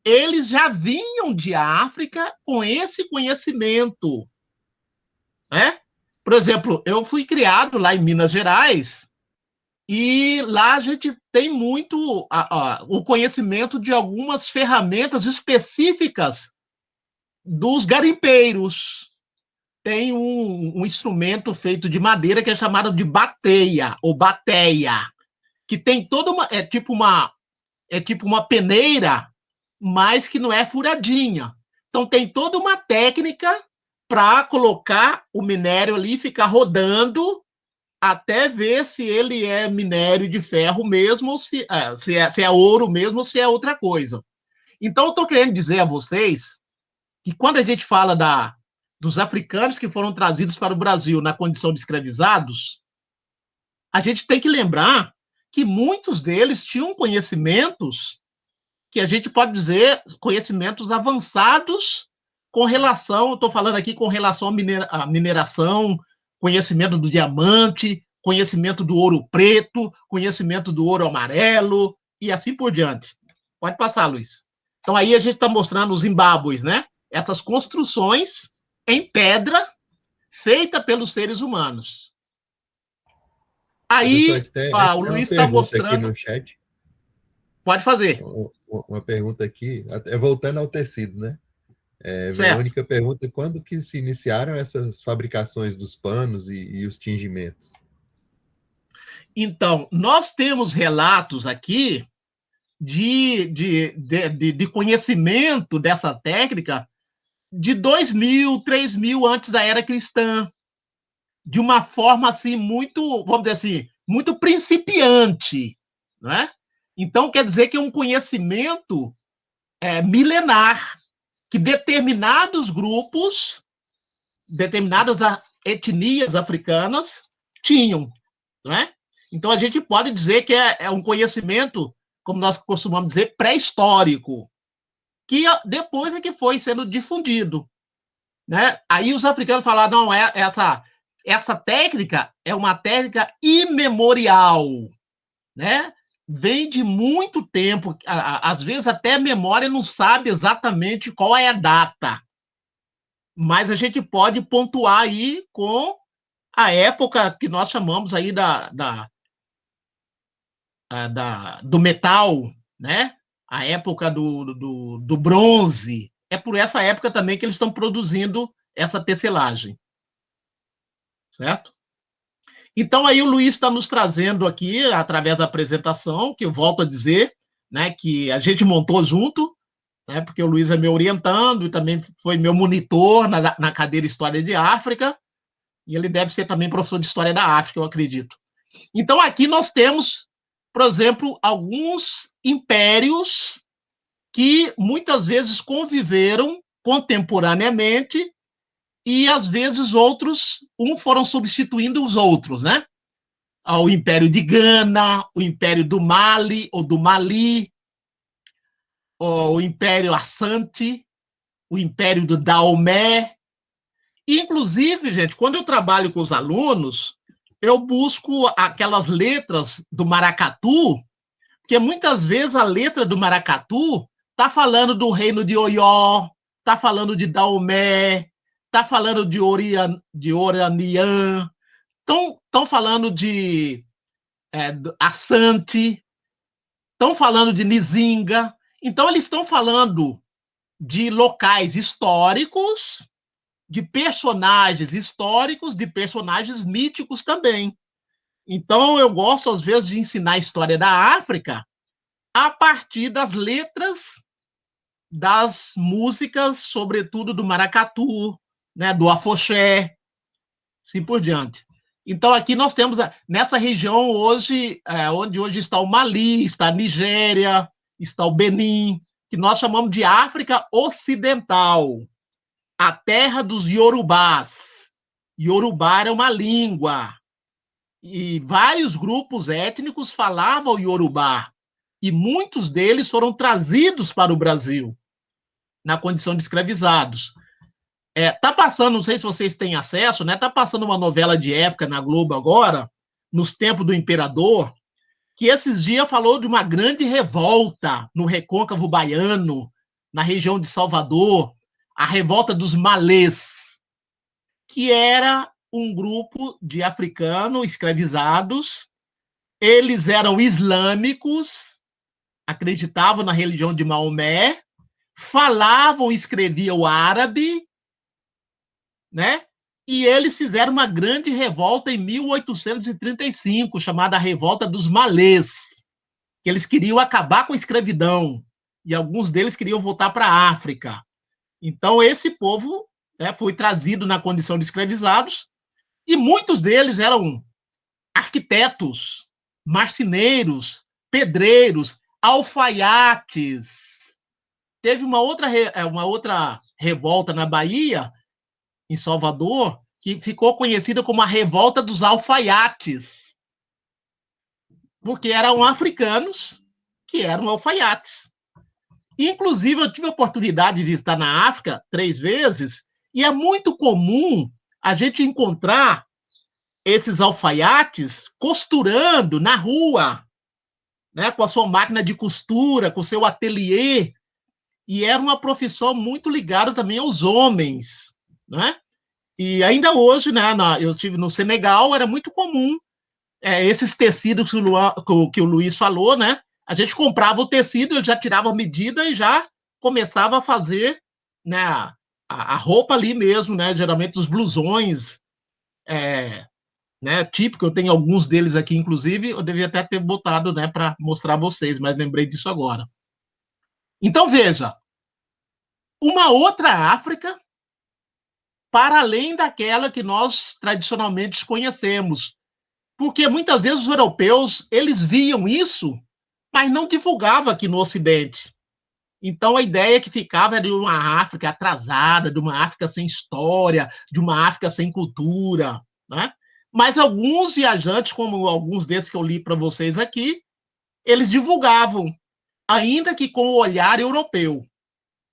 eles já vinham de África com esse conhecimento. Né? Por exemplo, eu fui criado lá em Minas Gerais e lá a gente tem muito o conhecimento de algumas ferramentas específicas dos garimpeiros. Tem um instrumento feito de madeira que é chamado de bateia, ou bateia, que tem toda uma. É tipo uma peneira, mas que não é furadinha. Então tem toda uma técnica para colocar o minério ali e ficar rodando até ver se ele é minério de ferro mesmo, ou se é ouro mesmo, ou se é outra coisa. Então, eu estou querendo dizer a vocês que quando a gente fala dos africanos que foram trazidos para o Brasil na condição de escravizados, a gente tem que lembrar que muitos deles tinham conhecimentos que a gente pode dizer conhecimentos avançados com relação, estou falando aqui com relação à mineração, conhecimento do diamante, conhecimento do ouro preto, conhecimento do ouro amarelo e assim por diante. Pode passar, Luiz. Então aí a gente está mostrando os Zimbábues, né? Essas construções em pedra feita pelos seres humanos. Aí Professor, o tem uma Luiz está pergunta aqui mostrando. no chat. Pode fazer. uma pergunta aqui, até voltando ao tecido, né? Certo. Verônica pergunta quando que se iniciaram essas fabricações dos panos e os tingimentos? Então, nós temos relatos aqui de conhecimento dessa técnica de 2000, 3000 antes da era cristã, de uma forma assim muito, vamos dizer assim, muito principiante, né? Então quer dizer que é um conhecimento milenar que determinados grupos, determinadas etnias africanas tinham, né? Então a gente pode dizer que é um conhecimento, como nós costumamos dizer, pré-histórico, que depois é que foi sendo difundido, né? Aí os africanos falaram, não, essa técnica é uma técnica imemorial, né? Vem de muito tempo, às vezes até a memória não sabe exatamente qual é a data, mas a gente pode pontuar aí com a época que nós chamamos aí do metal, né? A época do bronze. É por essa época também que eles estão produzindo essa tecelagem, certo? Então, aí o Luiz está nos trazendo aqui, através da apresentação, que eu volto a dizer, né, que a gente montou junto, né, porque o Luiz é meu orientando e também foi meu monitor na cadeira História de África, e ele deve ser também professor de História da África, eu acredito. Então, aqui nós temos, por exemplo, alguns impérios que muitas vezes conviveram contemporaneamente e, às vezes, outros, foram substituindo os outros, né? O Império de Gana, o Império do Mali, ou do Mali, o Império Assante, o Império do Daomé. E, inclusive, gente, quando eu trabalho com os alunos, eu busco aquelas letras do maracatu, porque muitas vezes a letra do maracatu está falando do reino de Oió, está falando de Daomé, está falando de Oranian, estão falando de Assante, estão falando de Nizinga. Então, eles estão falando de locais históricos, de personagens históricos, de personagens míticos também. Então, eu gosto, às vezes, de ensinar a história da África a partir das letras das músicas, sobretudo do maracatu, né, do afoxé, assim por diante. Então, aqui nós temos, nessa região hoje, onde hoje está o Mali, está a Nigéria, está o Benin, que nós chamamos de África Ocidental, a terra dos Yorubás. Yorubá era uma língua, e vários grupos étnicos falavam Yorubá, e muitos deles foram trazidos para o Brasil, na condição de escravizados. Tá passando, não sei se vocês têm acesso, né? Tá passando uma novela de época na Globo agora, nos tempos do Imperador, que esses dias falou de uma grande revolta no recôncavo baiano, na região de Salvador, a revolta dos malês, que era um grupo de africanos escravizados. Eles eram islâmicos, acreditavam na religião de Maomé, falavam e escreviam árabe, né? E eles fizeram uma grande revolta em 1835, chamada Revolta dos Malês, que eles queriam acabar com a escravidão, e alguns deles queriam voltar para a África. Então, esse povo, né, foi trazido na condição de escravizados, e muitos deles eram arquitetos, marceneiros, pedreiros, alfaiates. Teve uma outra revolta na Bahia, em Salvador, que ficou conhecida como a Revolta dos Alfaiates, porque eram africanos que eram alfaiates. Inclusive, eu tive a oportunidade de estar na África 3 vezes, e é muito comum a gente encontrar esses alfaiates costurando na rua, né, com a sua máquina de costura, com o seu ateliê, e era uma profissão muito ligada também aos homens, né? E ainda hoje, né, eu estive no Senegal, era muito comum esses tecidos que o Luiz falou, né? A gente comprava o tecido, eu já tirava a medida e já começava a fazer, né, a roupa ali mesmo, né? Geralmente os blusões, né, típico, eu tenho alguns deles aqui, inclusive, eu devia até ter botado, né, para mostrar a vocês, mas lembrei disso agora. Então, veja, uma outra África para além daquela que nós tradicionalmente conhecemos. Porque muitas vezes os europeus, eles viam isso, mas não divulgavam aqui no Ocidente. Então a ideia que ficava era de uma África atrasada, de uma África sem história, de uma África sem cultura, né? Mas alguns viajantes, como alguns desses que eu li para vocês aqui, eles divulgavam, ainda que com o olhar europeu.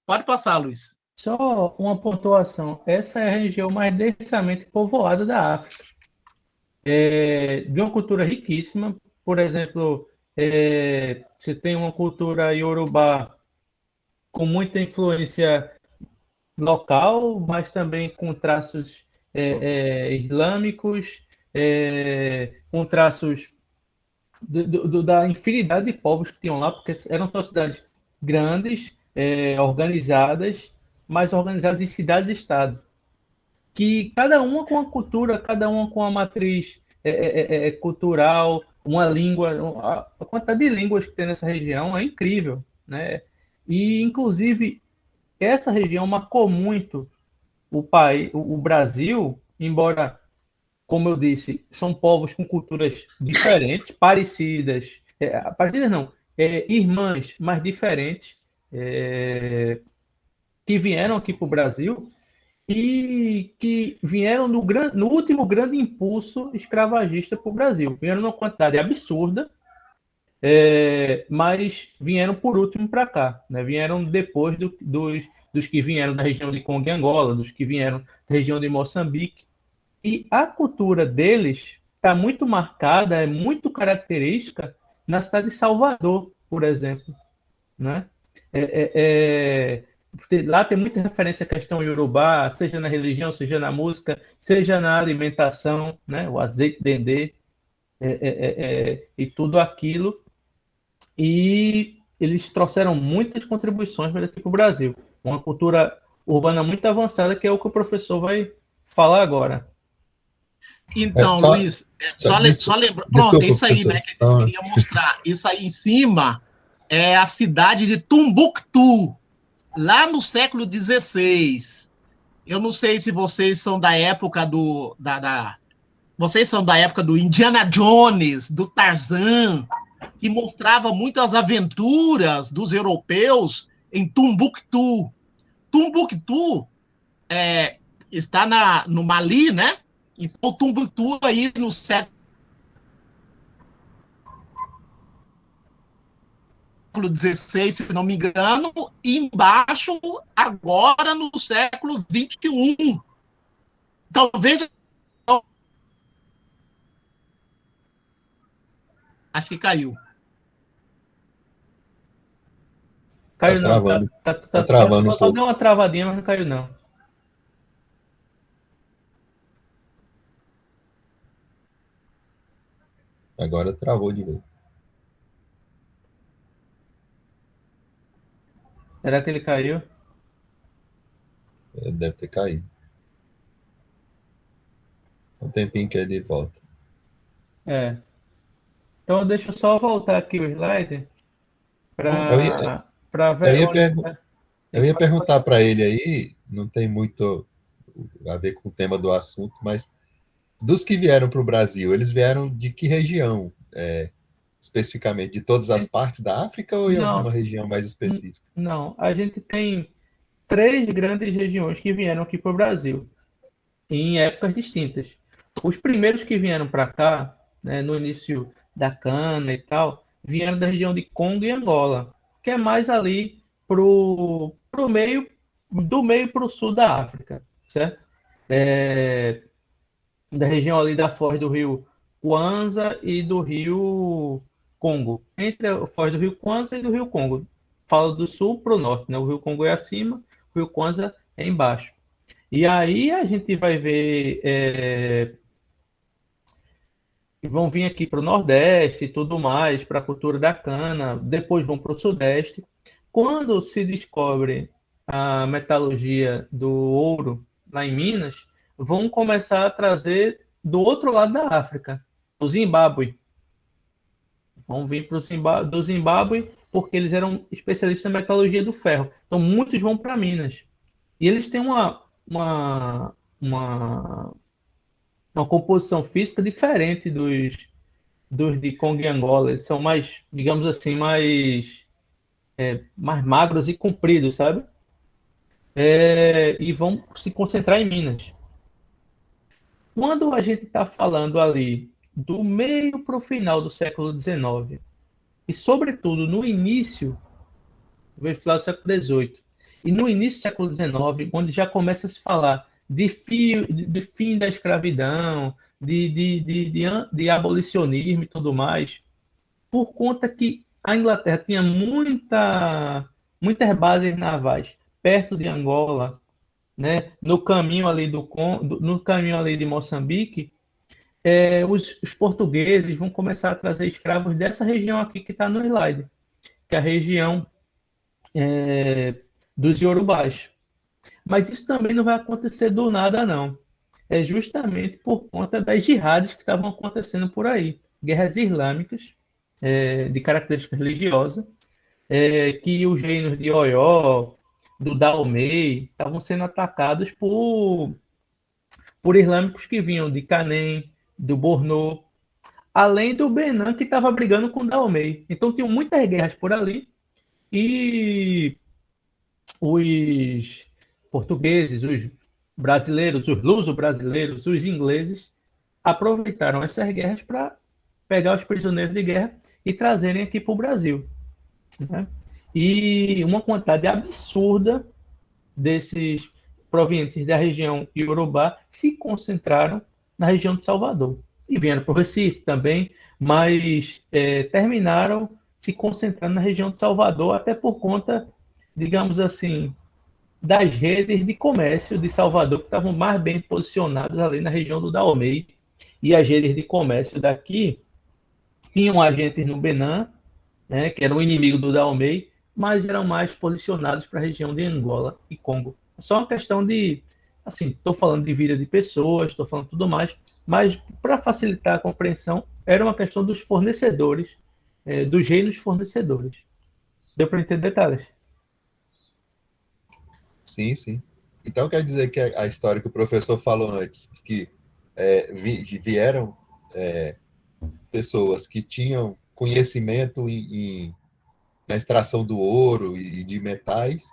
Pode passar, Luiz. Só uma pontuação. Essa é a região mais densamente povoada da África. De uma cultura riquíssima. Por exemplo, você tem uma cultura iorubá com muita influência local, mas também com traços islâmicos, com traços da infinidade de povos que tinham lá, porque eram sociedades grandes, organizadas, mas organizadas em cidades-estado, que cada uma com a cultura, cada uma com a matriz cultural, uma língua, a quantidade de línguas que tem nessa região é incrível, né? E, inclusive, essa região marcou muito o país, o Brasil, embora, como eu disse, são povos com culturas diferentes, parecidas não, irmãs, mas diferentes, que vieram aqui para o Brasil e que vieram no último grande impulso escravagista para o Brasil. Vieram numa quantidade absurda, mas vieram por último para cá, né? Vieram depois dos que vieram da região de Congo e Angola, dos que vieram da região de Moçambique. E a cultura deles está muito marcada, é muito característica na cidade de Salvador, por exemplo, né? Lá tem muita referência à questão iorubá, seja na religião, seja na música, seja na alimentação, né? O azeite dendê, e tudo aquilo. E eles trouxeram muitas contribuições aqui para o Brasil. Uma cultura urbana muito avançada, que é o que o professor vai falar agora. Então, Luiz, só lembrar. Pronto, é isso aí, né, que eu queria mostrar. Isso aí em cima é a cidade de Tombuctu, lá no século XVI. Eu não sei se vocês são da época vocês são da época do Indiana Jones, do Tarzan, que mostrava muitas aventuras dos europeus em Tombuctu. Tombuctu está no Mali, né? Então, Tombuctu aí no século XVI, se não me engano, e embaixo, agora no século XXI. Então, veja. Acho que caiu. Caiu tá não. Travando. Tá travando um pouco. Deu uma travadinha, mas não caiu não. Agora travou de novo. Será que ele caiu? Deve ter caído. Um tempinho que ele volta. Então, deixa eu só voltar aqui o slide para Verônica. Eu ia perguntar para ele aí, não tem muito a ver com o tema do assunto, mas dos que vieram para o Brasil, eles vieram de que região, especificamente? De todas as partes da África ou em alguma região mais específica? Não, a gente tem 3 grandes regiões que vieram aqui para o Brasil, em épocas distintas. Os primeiros que vieram para cá, né, no início da cana e tal, vieram da região de Congo e Angola, que é mais ali do meio para o sul da África, certo? Da região ali da foz do rio Kwanza e do rio Congo. Entre a foz do rio Kwanza e do rio Congo. Fala do sul para o norte, né? O rio Congo é acima, o rio Kwanza é embaixo. E aí a gente vai ver e vão vir aqui para o Nordeste e tudo mais, para a cultura da cana, depois vão para o Sudeste. Quando se descobre a metalurgia do ouro lá em Minas, vão começar a trazer do outro lado da África, do Zimbábue. Vão vir do Zimbábue porque eles eram especialistas na metalurgia do ferro. Então, muitos vão para Minas. E eles têm uma composição física diferente dos de Congo e Angola. Eles são mais, digamos assim, mais magros e compridos, sabe? E vão se concentrar em Minas. Quando a gente está falando ali do meio para o final do século XIX, e sobretudo no início do século XVIII, e no início do século XIX, onde já começa a se falar de fim da escravidão, de abolicionismo e tudo mais, por conta que a Inglaterra tinha muitas bases navais perto de Angola, né, no caminho ali no caminho ali de Moçambique, os portugueses vão começar a trazer escravos dessa região aqui que está no slide, que é a região dos Iorubás. Mas isso também não vai acontecer do nada, não. É justamente por conta das jihadis que estavam acontecendo por aí. Guerras islâmicas, de característica religiosa, que os reinos de Oió, do Daomei, estavam sendo atacados por islâmicos que vinham de Canem, do Borno, além do Benin, que estava brigando com o Daomei. Então, tinham muitas guerras por ali, e os portugueses, os brasileiros, os luso-brasileiros, os ingleses, aproveitaram essas guerras para pegar os prisioneiros de guerra e trazerem aqui para o Brasil, né? E uma quantidade absurda desses provenientes da região iorubá se concentraram na região de Salvador. E vieram para o Recife também, mas terminaram se concentrando na região de Salvador, até por conta, digamos assim, das redes de comércio de Salvador, que estavam mais bem posicionadas ali na região do Daomei. E as redes de comércio daqui tinham agentes no Benin, né, que era o inimigo do Daomei, mas eram mais posicionados para a região de Angola e Congo. É só uma questão de, assim, estou falando de vida de pessoas, estou falando tudo mais, mas para facilitar a compreensão, era uma questão dos fornecedores, dos reinos fornecedores. Deu para entender detalhes? Sim, sim. Então quer dizer que a história que o professor falou antes, que vieram pessoas que tinham conhecimento na extração do ouro e de metais.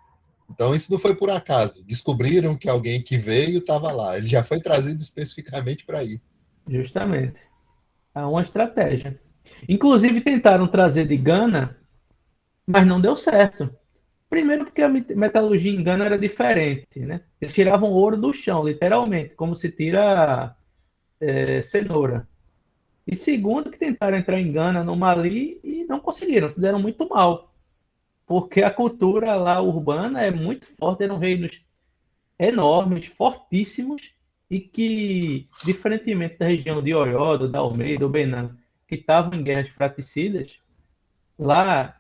Então, isso não foi por acaso. Descobriram que alguém que veio estava lá. Ele já foi trazido especificamente para isso. Justamente. É uma estratégia. Inclusive, tentaram trazer de Gana, mas não deu certo. Primeiro porque a metalurgia em Gana era diferente, né? Eles tiravam ouro do chão, literalmente, como se tira cenoura. E segundo que tentaram entrar em Gana, no Mali, e não conseguiram, se deram muito mal. Porque a cultura lá urbana é muito forte, eram reinos enormes, fortíssimos, e que, diferentemente da região de Oió, do Daomei, do Benin, que estavam em guerras fratricidas, lá,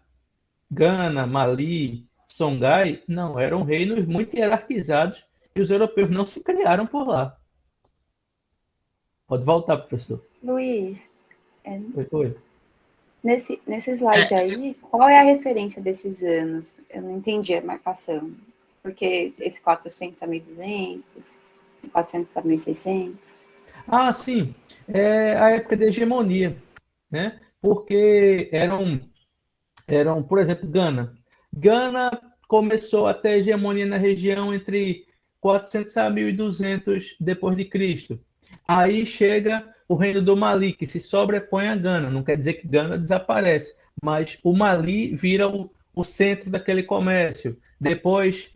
Gana, Mali, Songhai, não, eram reinos muito hierarquizados e os europeus não se criaram por lá. Pode voltar, professor. Luiz, Oi. Nesse slide aí, qual é a referência desses anos? Eu não entendi a marcação. Porque esse 400 a 1.200, 400 a 1.600... Ah, sim. É a época da hegemonia, né? Porque eram, por exemplo, Gana. Gana começou a ter hegemonia na região entre 400 a 1.200 depois de Cristo. Aí chega o reino do Mali, que se sobrepõe a Gana. Não quer dizer que Gana desaparece, mas o Mali vira o centro daquele comércio. Depois,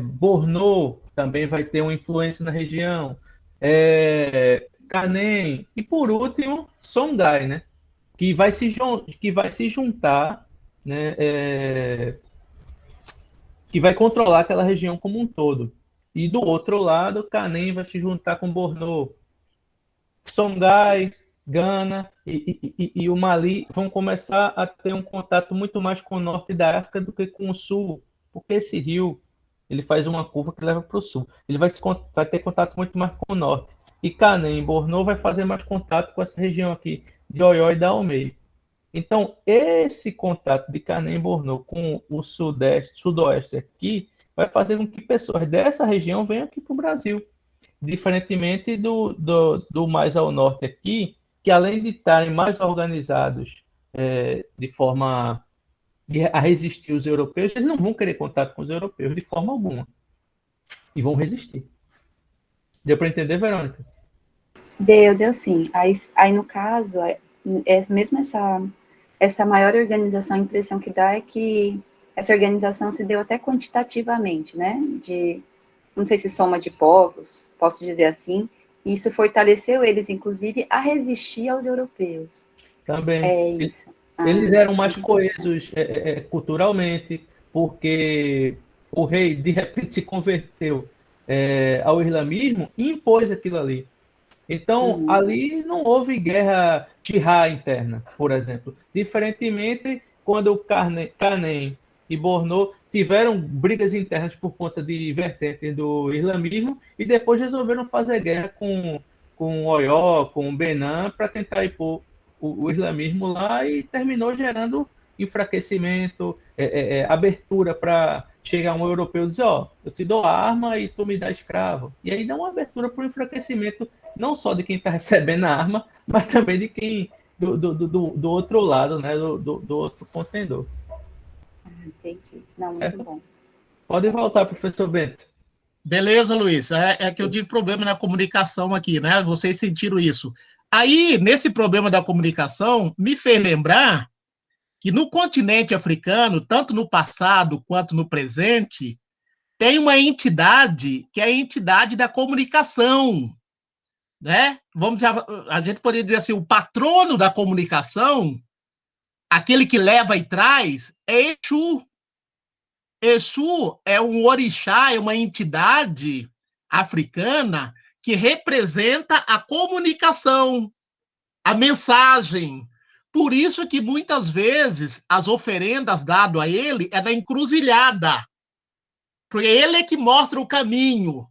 Borno também vai ter uma influência na região. Canem. E, por último, Songhai, né? Que vai se juntar, né? Que vai controlar aquela região como um todo. E do outro lado, Canem vai se juntar com Borno. Songhai Gana e o Mali vão começar a ter um contato muito mais com o norte da África do que com o sul, porque esse rio ele faz uma curva que leva para o sul. Ele vai ter contato muito mais com o norte. E Canem, Borno vai fazer mais contato com essa região aqui de Oió e Dahomey. Então, esse contato de Canem e Borno com o sudoeste aqui, vai fazer com que pessoas dessa região venham aqui para o Brasil. Diferentemente do mais ao norte aqui, que além de estarem mais organizados de forma a resistir os europeus, eles não vão querer contato com os europeus de forma alguma. E vão resistir. Deu para entender, Verônica? Deu sim. Aí no caso, mesmo essa maior organização, a impressão que dá é que essa organização se deu até quantitativamente, né? Não sei se soma de povos, posso dizer assim, e isso fortaleceu eles, inclusive, a resistir aos europeus. Também. É isso. Eles eram mais coesos culturalmente, porque o rei, de repente, se converteu ao islamismo e impôs aquilo ali. Então, ali não houve guerra Tirá interna, por exemplo. Diferentemente, quando o Canem e Borno tiveram brigas internas por conta de vertentes do islamismo e depois resolveram fazer guerra com Oió, com Benin, para tentar impor o islamismo lá e terminou gerando enfraquecimento, abertura para chegar um europeu e dizer, eu te dou arma e tu me dá escravo. E aí dá uma abertura para o enfraquecimento não só de quem está recebendo a arma, mas também de quem do outro lado, né, do outro contendor. Entendi. Não, muito bom. Pode voltar, professor Bento. Beleza, Luiz. É que eu tive problema na comunicação aqui, né? Vocês sentiram isso. Aí, nesse problema da comunicação, me fez lembrar que no continente africano, tanto no passado quanto no presente, tem uma entidade que é a entidade da comunicação, né? A gente poderia dizer assim, o patrono da comunicação, aquele que leva e traz, é Exu. Exu é um orixá, é uma entidade africana que representa a comunicação, a mensagem. Por isso que muitas vezes as oferendas dadas a ele é na encruzilhada, porque ele é que mostra o caminho.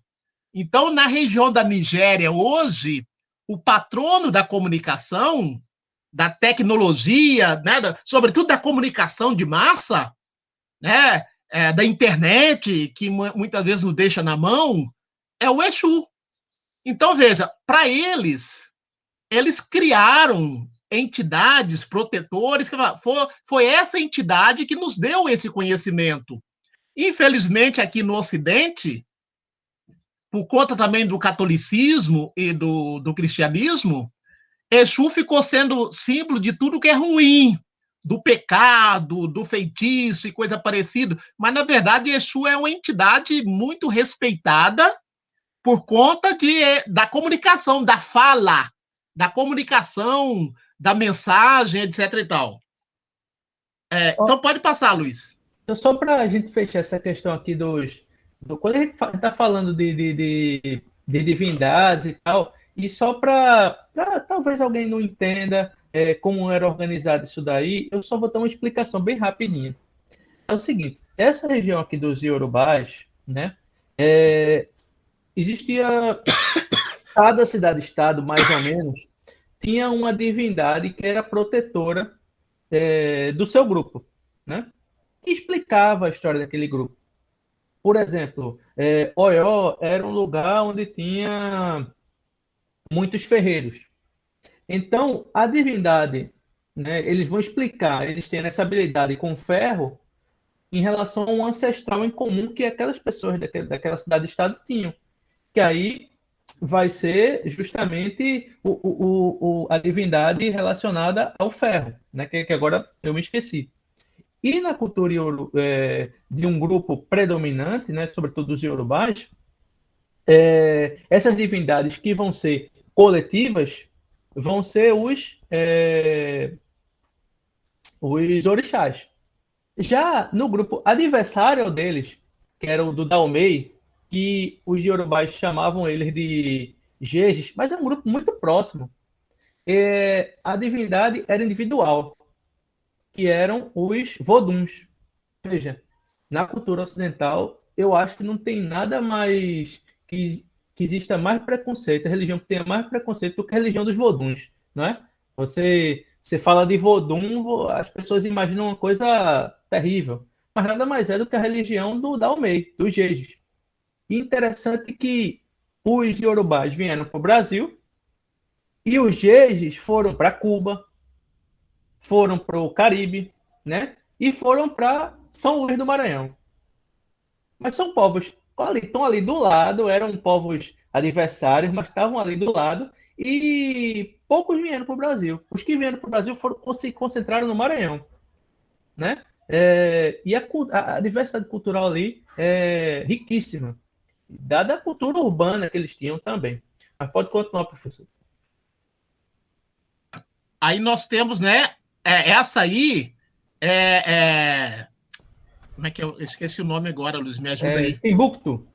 Então, na região da Nigéria hoje, o patrono da comunicação, da tecnologia, né, sobretudo da comunicação de massa, né, da internet, que muitas vezes nos deixa na mão, é o Exu. Então, veja, para eles criaram entidades protetores, que foi essa entidade que nos deu esse conhecimento. Infelizmente, aqui no Ocidente, por conta também do catolicismo e do cristianismo, Exu ficou sendo símbolo de tudo que é ruim, do pecado, do feitiço e coisa parecida. Mas, na verdade, Exu é uma entidade muito respeitada por conta da comunicação, da fala, da comunicação, da mensagem, etc. e tal. Então, pode passar, Luiz. Só para a gente fechar essa questão aqui quando a gente está falando de divindades e tal, e só para talvez alguém não entenda como era organizado isso daí, eu só vou dar uma explicação bem rapidinha. É o seguinte, essa região aqui dos Iorubás, né, existia, cada cidade-estado, mais ou menos, tinha uma divindade que era protetora do seu grupo, né, que explicava a história daquele grupo. Por exemplo, Oió era um lugar onde tinha muitos ferreiros. Então, a divindade, né, eles vão explicar, eles têm essa habilidade com ferro em relação a um ancestral em comum que aquelas pessoas daquela cidade-estado tinham. Que aí vai ser justamente a divindade relacionada ao ferro, né, que agora eu me esqueci. E na cultura de um grupo predominante, né, sobretudo os iorubás, essas divindades que vão ser coletivas vão ser os orixás. Já no grupo adversário deles, que era o do Dahomey, que os iorubás chamavam eles de Jejes, mas é um grupo muito próximo. a divindade era individual, que eram os voduns. Veja, na cultura ocidental, eu acho que não tem nada mais que exista mais preconceito, a religião que tenha mais preconceito do que a religião dos voduns, não é? Você fala de vodum, as pessoas imaginam uma coisa terrível, mas nada mais é do que a religião do Daomei, dos Jejis. E interessante que os iorubás vieram para o Brasil e os Jejis foram para Cuba, foram para o Caribe, né? E foram para São Luís do Maranhão. Mas são povos ali, estão ali do lado, eram povos adversários, mas estavam ali do lado, e poucos vieram para o Brasil. Os que vieram para o Brasil se concentraram no Maranhão, né? E a diversidade cultural ali é riquíssima, dada a cultura urbana que eles tinham também. Mas pode continuar, professor. Aí nós temos, né? Essa aí como é que eu esqueci o nome agora, Luiz? Me ajuda aí. Timbuktu.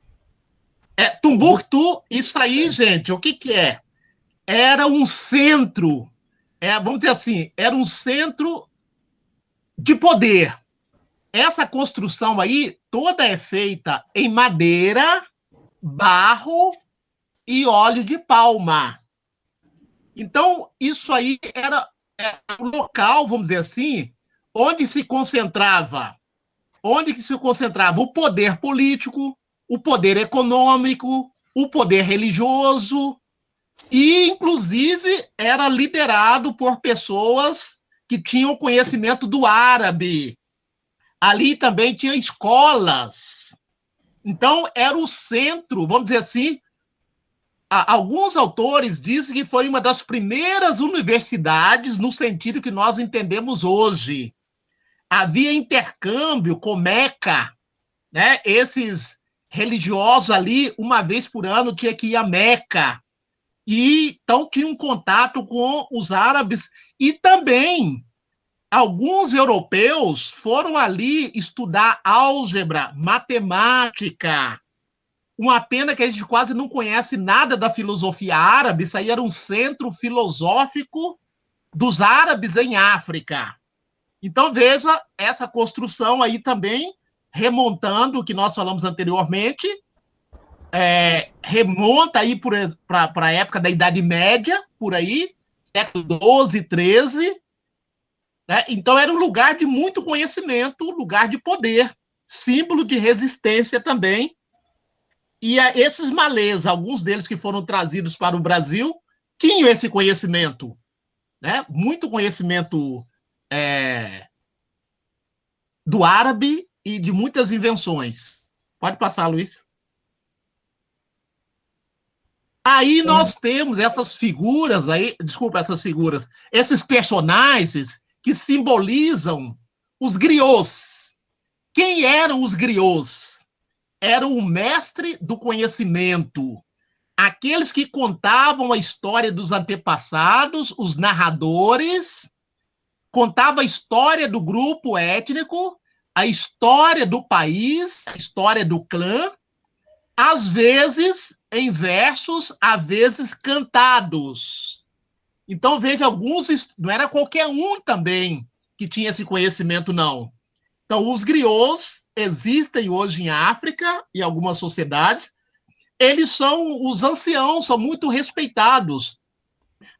Timbuktu, isso aí, gente, o que que é? Era um centro, vamos dizer assim, era um centro de poder. Essa construção aí toda é feita em madeira, barro e óleo de palma. Então, isso aí era um local, vamos dizer assim, onde se concentrava o poder político, o poder econômico, o poder religioso, e, inclusive, era liderado por pessoas que tinham conhecimento do árabe. Ali também tinha escolas. Então, era o centro, vamos dizer assim. Alguns autores dizem que foi uma das primeiras universidades no sentido que nós entendemos hoje. Havia intercâmbio com Meca, né? Esses religiosos ali, uma vez por ano, tinha que ir a Meca. E então tinha um contato com os árabes e também alguns europeus foram ali estudar álgebra, matemática. Uma pena que a gente quase não conhece nada da filosofia árabe, isso aí era um centro filosófico dos árabes em África. Então, veja essa construção aí também, remontando o que nós falamos anteriormente, remonta aí para a época da Idade Média, por aí, século XII, XIII. Né? Então, era um lugar de muito conhecimento, lugar de poder, símbolo de resistência também. E esses malês, alguns deles que foram trazidos para o Brasil, tinham esse conhecimento, né? Muito conhecimento do árabe e de muitas invenções. Pode passar, Luiz. Aí nós temos essas figuras aí, esses personagens que simbolizam os griots. Quem eram os griots? Eram o mestre do conhecimento, aqueles que contavam a história dos antepassados, os narradores, contava a história do grupo étnico, a história do país, a história do clã, às vezes em versos, às vezes cantados. Então, veja, não era qualquer um também que tinha esse conhecimento, não. Então, os griots existem hoje em África e algumas sociedades. Eles são os anciãos, são muito respeitados.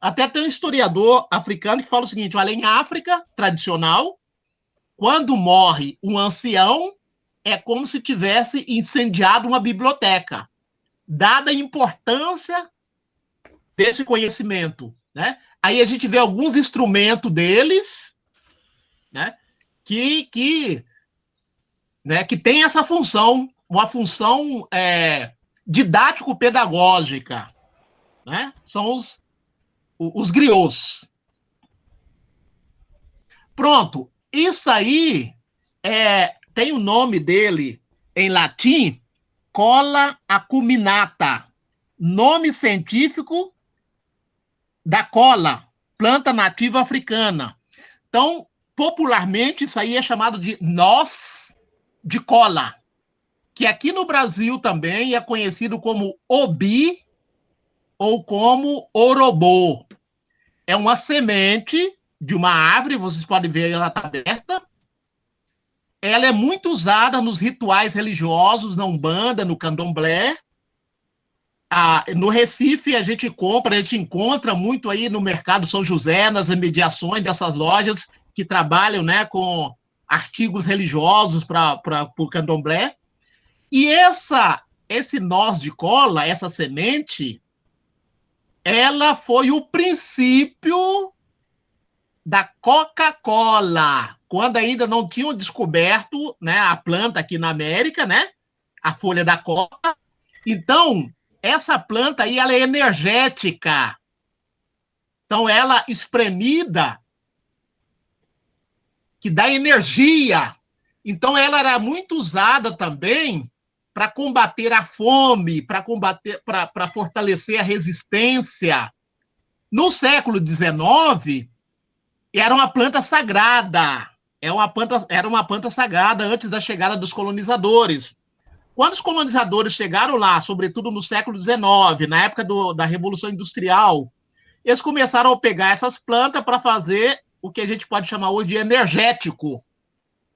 Até tem um historiador africano que fala o seguinte: olha, em África tradicional, quando morre um ancião, é como se tivesse incendiado uma biblioteca, dada a importância desse conhecimento, né? Aí a gente vê alguns instrumentos deles, né, que tem essa função, uma função didático-pedagógica, né? São os griots. Pronto, isso aí tem o nome dele em latim, Cola acuminata, nome científico da cola, planta nativa africana. Então, popularmente, isso aí é chamado de noz de cola, que aqui no Brasil também é conhecido como obi ou como orobô. é uma semente de uma árvore, vocês podem ver, ela está aberta. Ela é muito usada nos rituais religiosos, na Umbanda, no Candomblé. No Recife, a gente encontra muito aí no Mercado São José, nas remediações dessas lojas que trabalham, né, com artigos religiosos para o Candomblé. E esse noz de cola, essa semente, ela foi o princípio da Coca-Cola, quando ainda não tinham descoberto, né, a planta aqui na América, né, a folha da coca. Então, essa planta aí, ela é energética. Então, ela espremida, que dá energia. Então, ela era muito usada também para combater a fome, para fortalecer a resistência. No século XIX, era uma planta sagrada. Era uma planta sagrada antes da chegada dos colonizadores. Quando os colonizadores chegaram lá, sobretudo no século XIX, na época da Revolução Industrial, eles começaram a pegar essas plantas para fazer o que a gente pode chamar hoje de energético,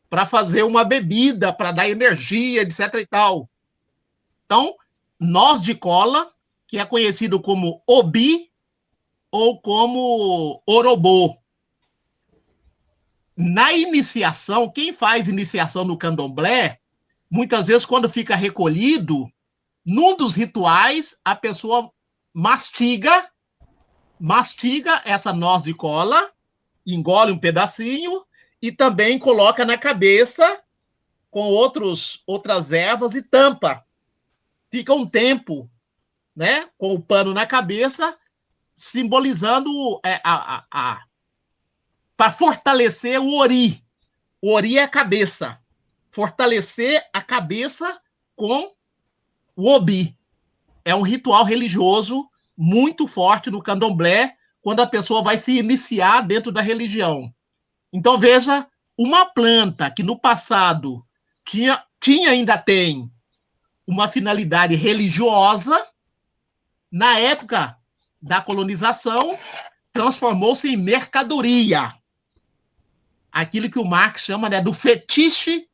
para fazer uma bebida, para dar energia, etc. e tal. Então, noz de cola, que é conhecido como obi ou como orobô. Na iniciação, quem faz iniciação no candomblé, muitas vezes, quando fica recolhido, num dos rituais, a pessoa mastiga essa noz de cola, engole um pedacinho e também coloca na cabeça com outras ervas e tampa. Fica um tempo, né, com o pano na cabeça, simbolizando para fortalecer o ori. O ori é a cabeça. Fortalecer a cabeça com o obi. É um ritual religioso muito forte no candomblé, quando a pessoa vai se iniciar dentro da religião. Então, veja, uma planta que no passado tinha ainda tem uma finalidade religiosa, na época da colonização, transformou-se em mercadoria. Aquilo que o Marx chama, né, do fetiche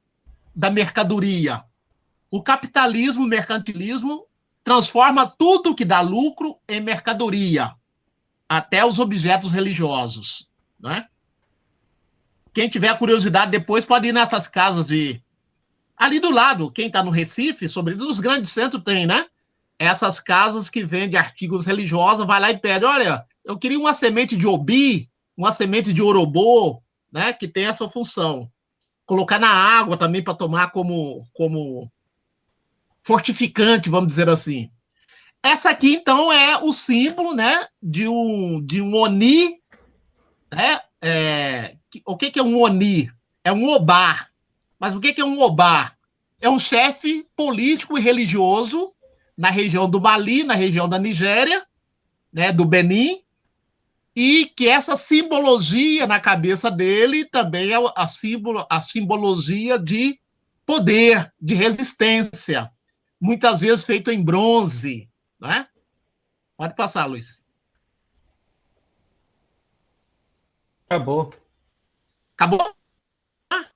da mercadoria. O capitalismo, o mercantilismo, transforma tudo que dá lucro em mercadoria, até os objetos religiosos, né? Quem tiver curiosidade depois pode ir nessas casas ali do lado, quem está no Recife, sobretudo nos grandes centros tem, né? Essas casas que vendem artigos religiosos, vai lá e pede, olha, eu queria uma semente de obi, uma semente de orobô, né, que tem essa função. Colocar na água também para tomar como fortificante, vamos dizer assim. Essa aqui, então, é o símbolo, né, de um Oni, né? O que é um Oni? É um Obá. Mas o que é um Obá? É um chefe político e religioso na região do Mali, na região da Nigéria, né, do Benin, e que essa simbologia na cabeça dele também é a simbologia de poder, de resistência, muitas vezes feito em bronze, né? Pode passar, Luiz. Acabou. Acabou? Ah,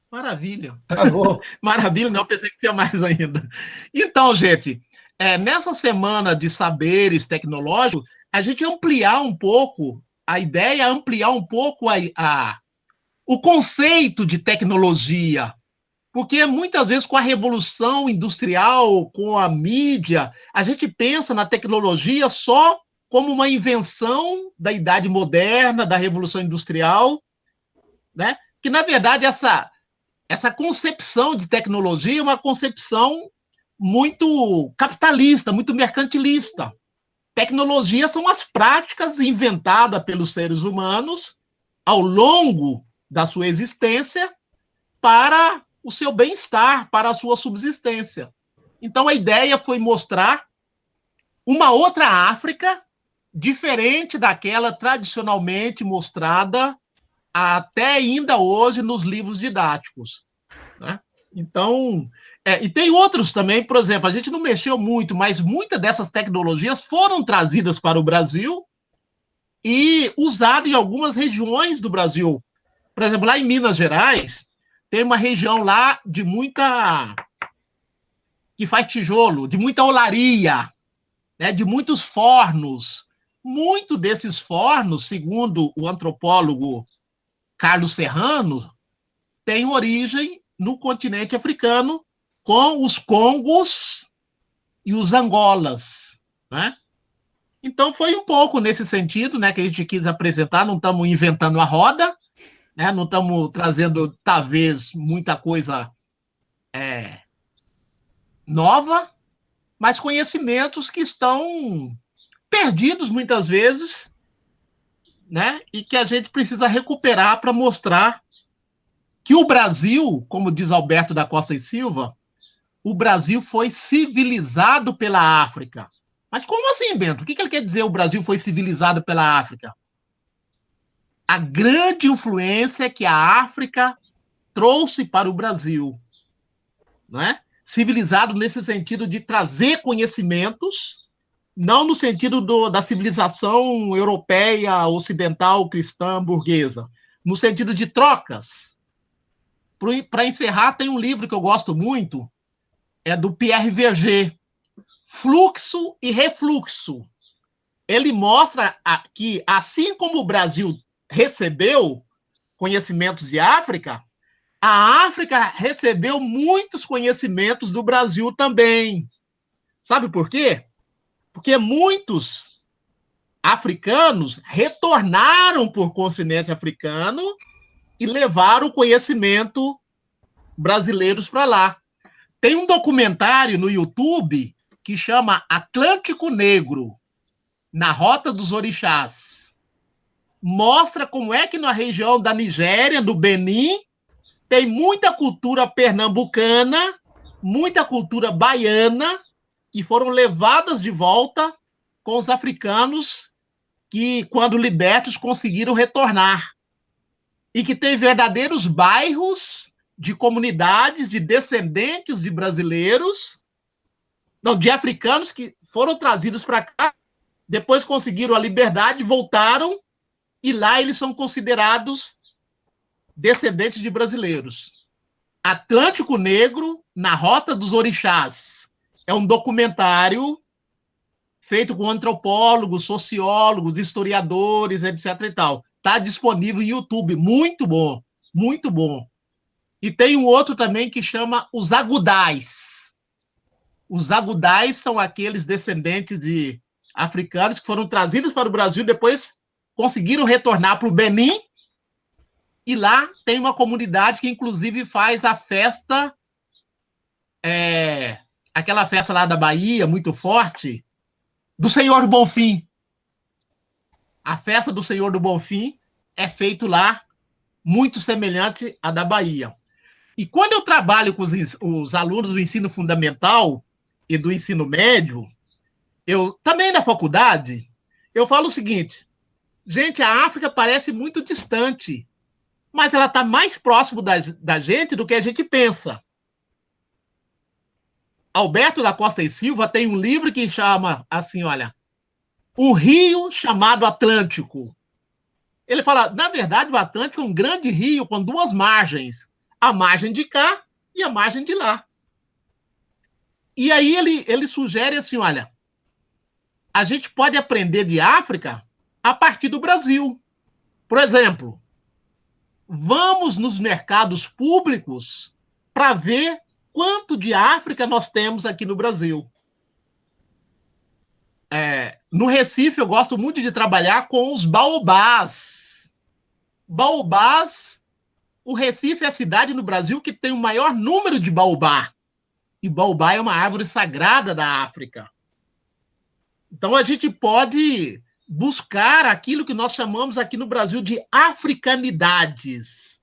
maravilha. Acabou. Maravilha, não, eu pensei que tinha mais ainda. Então, gente, nessa semana de saberes tecnológicos, a gente ampliar um pouco, a ideia é ampliar um pouco o conceito de tecnologia, porque muitas vezes com a revolução industrial, com a mídia, a gente pensa na tecnologia só como uma invenção da Idade Moderna, da Revolução Industrial, né? Que, na verdade, essa concepção de tecnologia é uma concepção muito capitalista, muito mercantilista. Tecnologia são as práticas inventadas pelos seres humanos ao longo da sua existência para o seu bem-estar, para a sua subsistência. Então, a ideia foi mostrar uma outra África diferente daquela tradicionalmente mostrada até ainda hoje nos livros didáticos, né? Então, e tem outros também, por exemplo, a gente não mexeu muito, mas muitas dessas tecnologias foram trazidas para o Brasil e usado em algumas regiões do Brasil. Por exemplo, lá em Minas Gerais, tem uma região lá de muita... que faz tijolo, de muita olaria, né, de muitos fornos. Muito desses fornos, segundo o antropólogo Carlos Serrano, tem origem no continente africano, com os congos e os angolas, né? Então, foi um pouco nesse sentido, né, que a gente quis apresentar. Não estamos inventando a roda, né, não estamos trazendo, talvez, muita coisa nova, mas conhecimentos que estão perdidos muitas vezes, né, e que a gente precisa recuperar para mostrar que o Brasil, como diz Alberto da Costa e Silva, o Brasil foi civilizado pela África. Mas como assim, Bento? O que ele quer dizer o Brasil foi civilizado pela África? A grande influência que a África trouxe para o Brasil, não é? Civilizado nesse sentido de trazer conhecimentos, não no sentido da civilização europeia, ocidental, cristã, burguesa, no sentido de trocas. Para encerrar, tem um livro que eu gosto muito, é do Pierre Verger, Fluxo e Refluxo. Ele mostra que, assim como o Brasil recebeu conhecimentos de África, a África recebeu muitos conhecimentos do Brasil também. Sabe por quê? Porque muitos africanos retornaram para o continente africano e levaram o conhecimento brasileiros para lá. Tem um documentário no YouTube que chama Atlântico Negro, na Rota dos Orixás. Mostra como é que na região da Nigéria, do Benin, tem muita cultura pernambucana, muita cultura baiana, que foram levadas de volta com os africanos que, quando libertos, conseguiram retornar. E que tem verdadeiros bairros de comunidades de descendentes de brasileiros, não, de africanos que foram trazidos para cá, depois conseguiram a liberdade, voltaram, e lá eles são considerados descendentes de brasileiros. Atlântico Negro, na Rota dos Orixás. É um documentário feito com antropólogos, sociólogos, historiadores, etc. e tal. Está disponível no YouTube. Muito bom, muito bom. E tem um outro também que chama Os Agudais. Os Agudais são aqueles descendentes de africanos que foram trazidos para o Brasil, depois conseguiram retornar para o Benin, e lá tem uma comunidade que, inclusive, faz a festa, aquela festa lá da Bahia, muito forte, do Senhor do Bonfim. A festa do Senhor do Bonfim é feita lá, muito semelhante à da Bahia. E quando eu trabalho com os alunos do ensino fundamental e do ensino médio, eu também na faculdade, eu falo o seguinte: gente, a África parece muito distante, mas ela está mais próximo da gente do que a gente pensa. Alberto da Costa e Silva tem um livro que chama assim, olha, O Rio Chamado Atlântico. Ele fala, na verdade, o Atlântico é um grande rio com duas margens, a margem de cá e a margem de lá. E aí ele sugere assim, olha, a gente pode aprender de África a partir do Brasil. Por exemplo, vamos nos mercados públicos para ver quanto de África nós temos aqui no Brasil. No Recife, eu gosto muito de trabalhar com os baobás. Baobás, o Recife é a cidade no Brasil que tem o maior número de baobá. E baobá é uma árvore sagrada da África. Então, a gente pode buscar aquilo que nós chamamos aqui no Brasil de africanidades.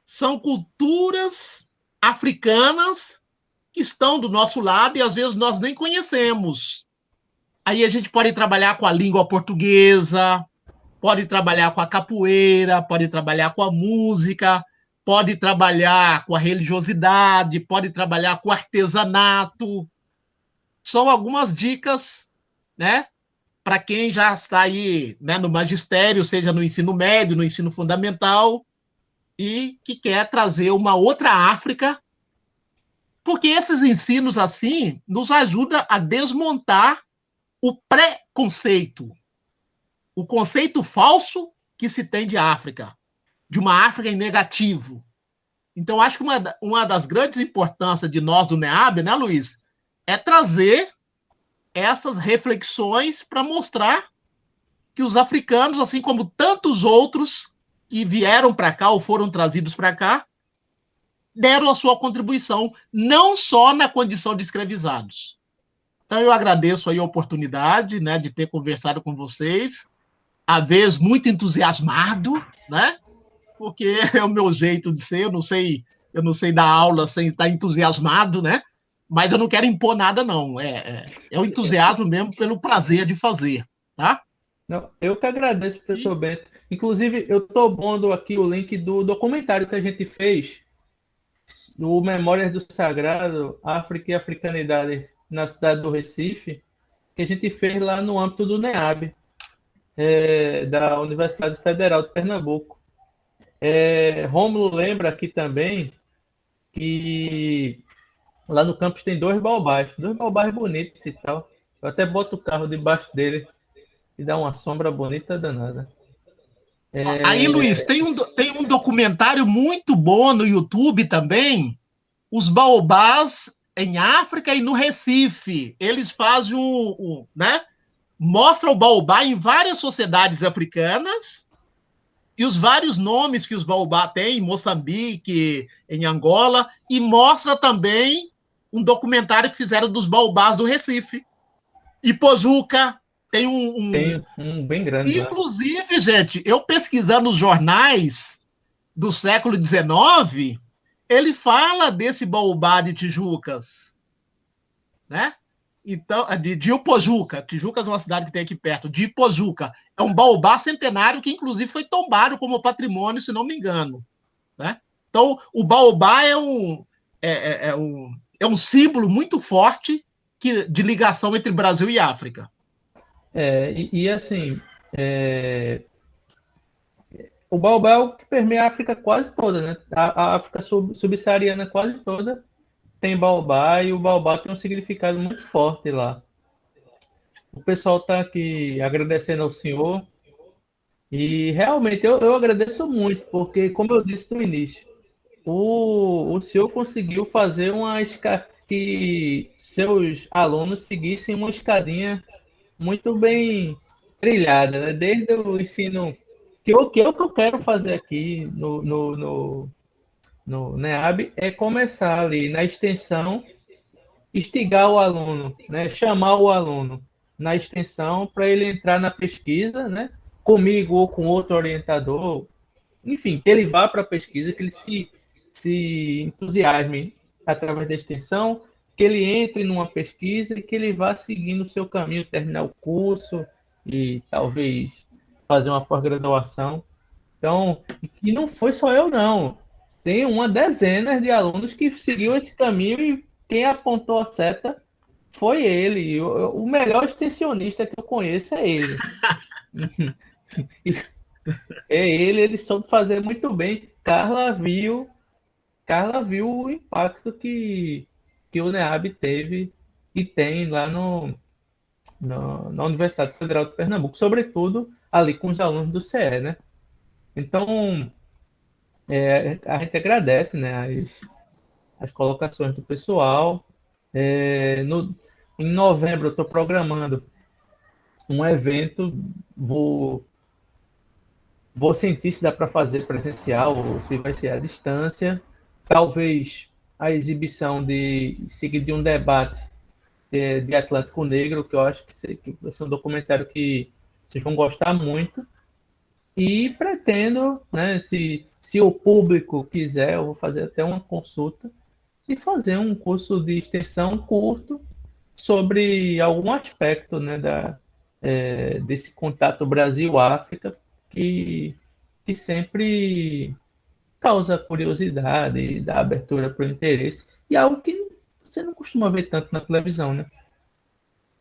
São culturas africanas que estão do nosso lado e às vezes nós nem conhecemos. Aí a gente pode trabalhar com a língua portuguesa, pode trabalhar com a capoeira, pode trabalhar com a música, pode trabalhar com a religiosidade, pode trabalhar com o artesanato. São algumas dicas, né, para quem já está aí, né, no magistério, seja no ensino médio, no ensino fundamental, e que quer trazer uma outra África, porque esses ensinos assim nos ajudam a desmontar o preconceito, o conceito falso que se tem de África, de uma África em negativo. Então, acho que uma das grandes importâncias de nós do NEAB, né, Luiz, é trazer essas reflexões para mostrar que os africanos, assim como tantos outros que vieram para cá ou foram trazidos para cá, deram a sua contribuição, não só na condição de escravizados. Então, eu agradeço aí a oportunidade, né, de ter conversado com vocês, às vezes muito entusiasmado, né, porque é o meu jeito de ser, eu não sei dar aula sem estar entusiasmado, né, mas eu não quero impor nada, não. É o entusiasmo mesmo pelo prazer de fazer, tá? Não, eu que agradeço, professor Bento. Inclusive, eu estou pondo aqui o link do documentário que a gente fez, do Memórias do Sagrado, África e Africanidade na cidade do Recife, que a gente fez lá no âmbito do NEAB, da Universidade Federal de Pernambuco. Rômulo lembra aqui também que lá no campus tem dois baobás bonitos e tal. Eu até boto o carro debaixo dele e dá uma sombra bonita danada. Aí, Luiz, tem um documentário muito bom no YouTube também, os baobás em África e no Recife. Eles fazem né? Mostra o baobá em várias sociedades africanas e os vários nomes que os baobá têm, em Moçambique, em Angola, e mostra também um documentário que fizeram dos baobás do Recife. E Pojuca tem Tem um bem grande. Inclusive, gente, eu pesquisando os jornais do século XIX, ele fala desse baobá de Tijucas, né? Então, de Ipojuca. Tijucas é uma cidade que tem aqui perto, de Ipojuca. É um baobá centenário que, inclusive, foi tombado como patrimônio, se não me engano, né? Então, o baobá é um símbolo muito forte de ligação entre Brasil e África. Assim, o baobá é o que permeia a África quase toda, né? A África subsaariana quase toda tem baobá, e o baobá tem um significado muito forte lá. O pessoal está aqui agradecendo ao senhor, e realmente eu agradeço muito, porque, como eu disse no início, o senhor conseguiu fazer que seus alunos seguissem uma escadinha muito bem trilhada, né? Desde o ensino, que o que eu quero fazer aqui no NEAB é começar ali na extensão, instigar o aluno, né? Chamar o aluno na extensão para ele entrar na pesquisa, né? Comigo ou com outro orientador, enfim, que ele vá para a pesquisa, que ele se entusiasme através da extensão, que ele entre numa pesquisa e que ele vá seguindo o seu caminho, terminar o curso e talvez fazer uma pós-graduação. Então, e não foi só eu, não. Tem uma dezena de alunos que seguiu esse caminho, e quem apontou a seta foi ele. O melhor extensionista que eu conheço é ele. Ele soube fazer muito bem. Carla viu o impacto que o NEAB teve e tem lá na Universidade Federal de Pernambuco, sobretudo ali com os alunos do CE, né? Então, a gente agradece, né, as colocações do pessoal. Em novembro eu estou programando um evento, vou sentir se dá para fazer presencial ou se vai ser à distância. Talvez a exibição de um debate de Atlântico Negro, que eu acho que vai ser um documentário que vocês vão gostar muito. E pretendo, né, se o público quiser, eu vou fazer até uma consulta e fazer um curso de extensão curto sobre algum aspecto, né, desse contato Brasil-África, que sempre causa curiosidade e dá abertura para o interesse, e algo que você não costuma ver tanto na televisão, né?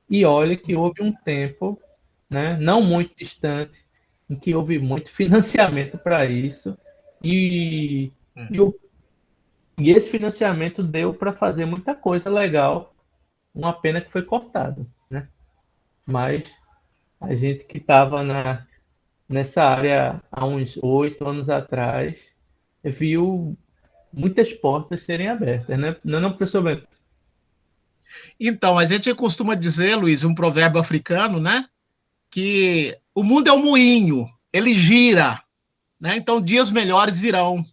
E olha que houve um tempo né, não muito distante, em que houve muito financiamento para isso, e, e esse financiamento deu para fazer muita coisa legal, uma pena que foi cortado, né? Mas a gente que estava nessa área há uns 8 anos atrás viu muitas portas serem abertas, né? Não, professor Bento? Então, a gente costuma dizer, Luiz, um provérbio africano, né? Que o mundo é um moinho, ele gira, né? Então, dias melhores virão,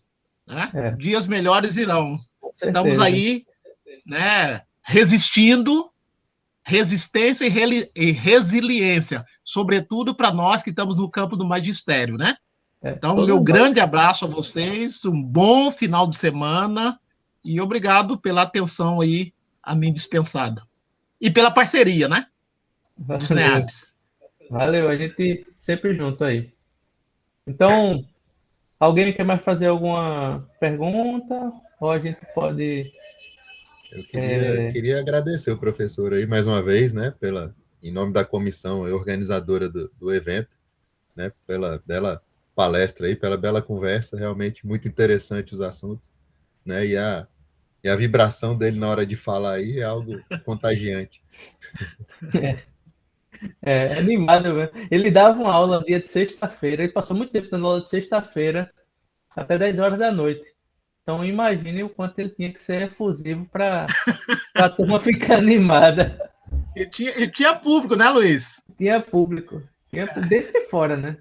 né? Dias melhores virão. Estamos aí, né? Resistindo, resistência e resiliência, sobretudo para nós que estamos no campo do magistério, né? Então, meu grande abraço a vocês, um bom final de semana e obrigado pela atenção aí a mim dispensada. E pela parceria, né? Dos NEABs. Valeu, a gente sempre junto aí. Então, alguém quer mais fazer alguma pergunta? Ou a gente pode... Eu queria agradecer o professor aí mais uma vez, né, em nome da comissão organizadora do evento, né, pela bela palestra aí, pela bela conversa, realmente muito interessante os assuntos, né, e a vibração dele na hora de falar aí é algo contagiante. Animado, né? Ele dava uma aula no dia de sexta-feira, ele passou muito tempo dando aula de sexta-feira até 10 horas da noite. Então imagine o quanto ele tinha que ser efusivo para a turma ficar animada. E tinha público, né, Luiz? Tinha público dentro e fora, né?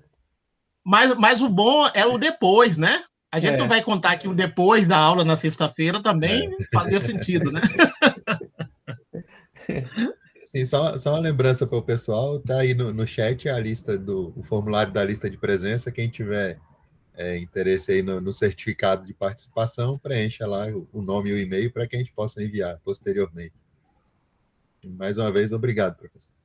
Mas o bom é o depois, né? A gente não vai contar aqui o depois da aula na sexta-feira, também fazia sentido, né? Sim, só uma lembrança para o pessoal, tá aí no chat a lista o formulário da lista de presença, quem tiver interesse aí no certificado de participação, preencha lá o nome e o e-mail para que a gente possa enviar posteriormente. Mais uma vez, obrigado, professor.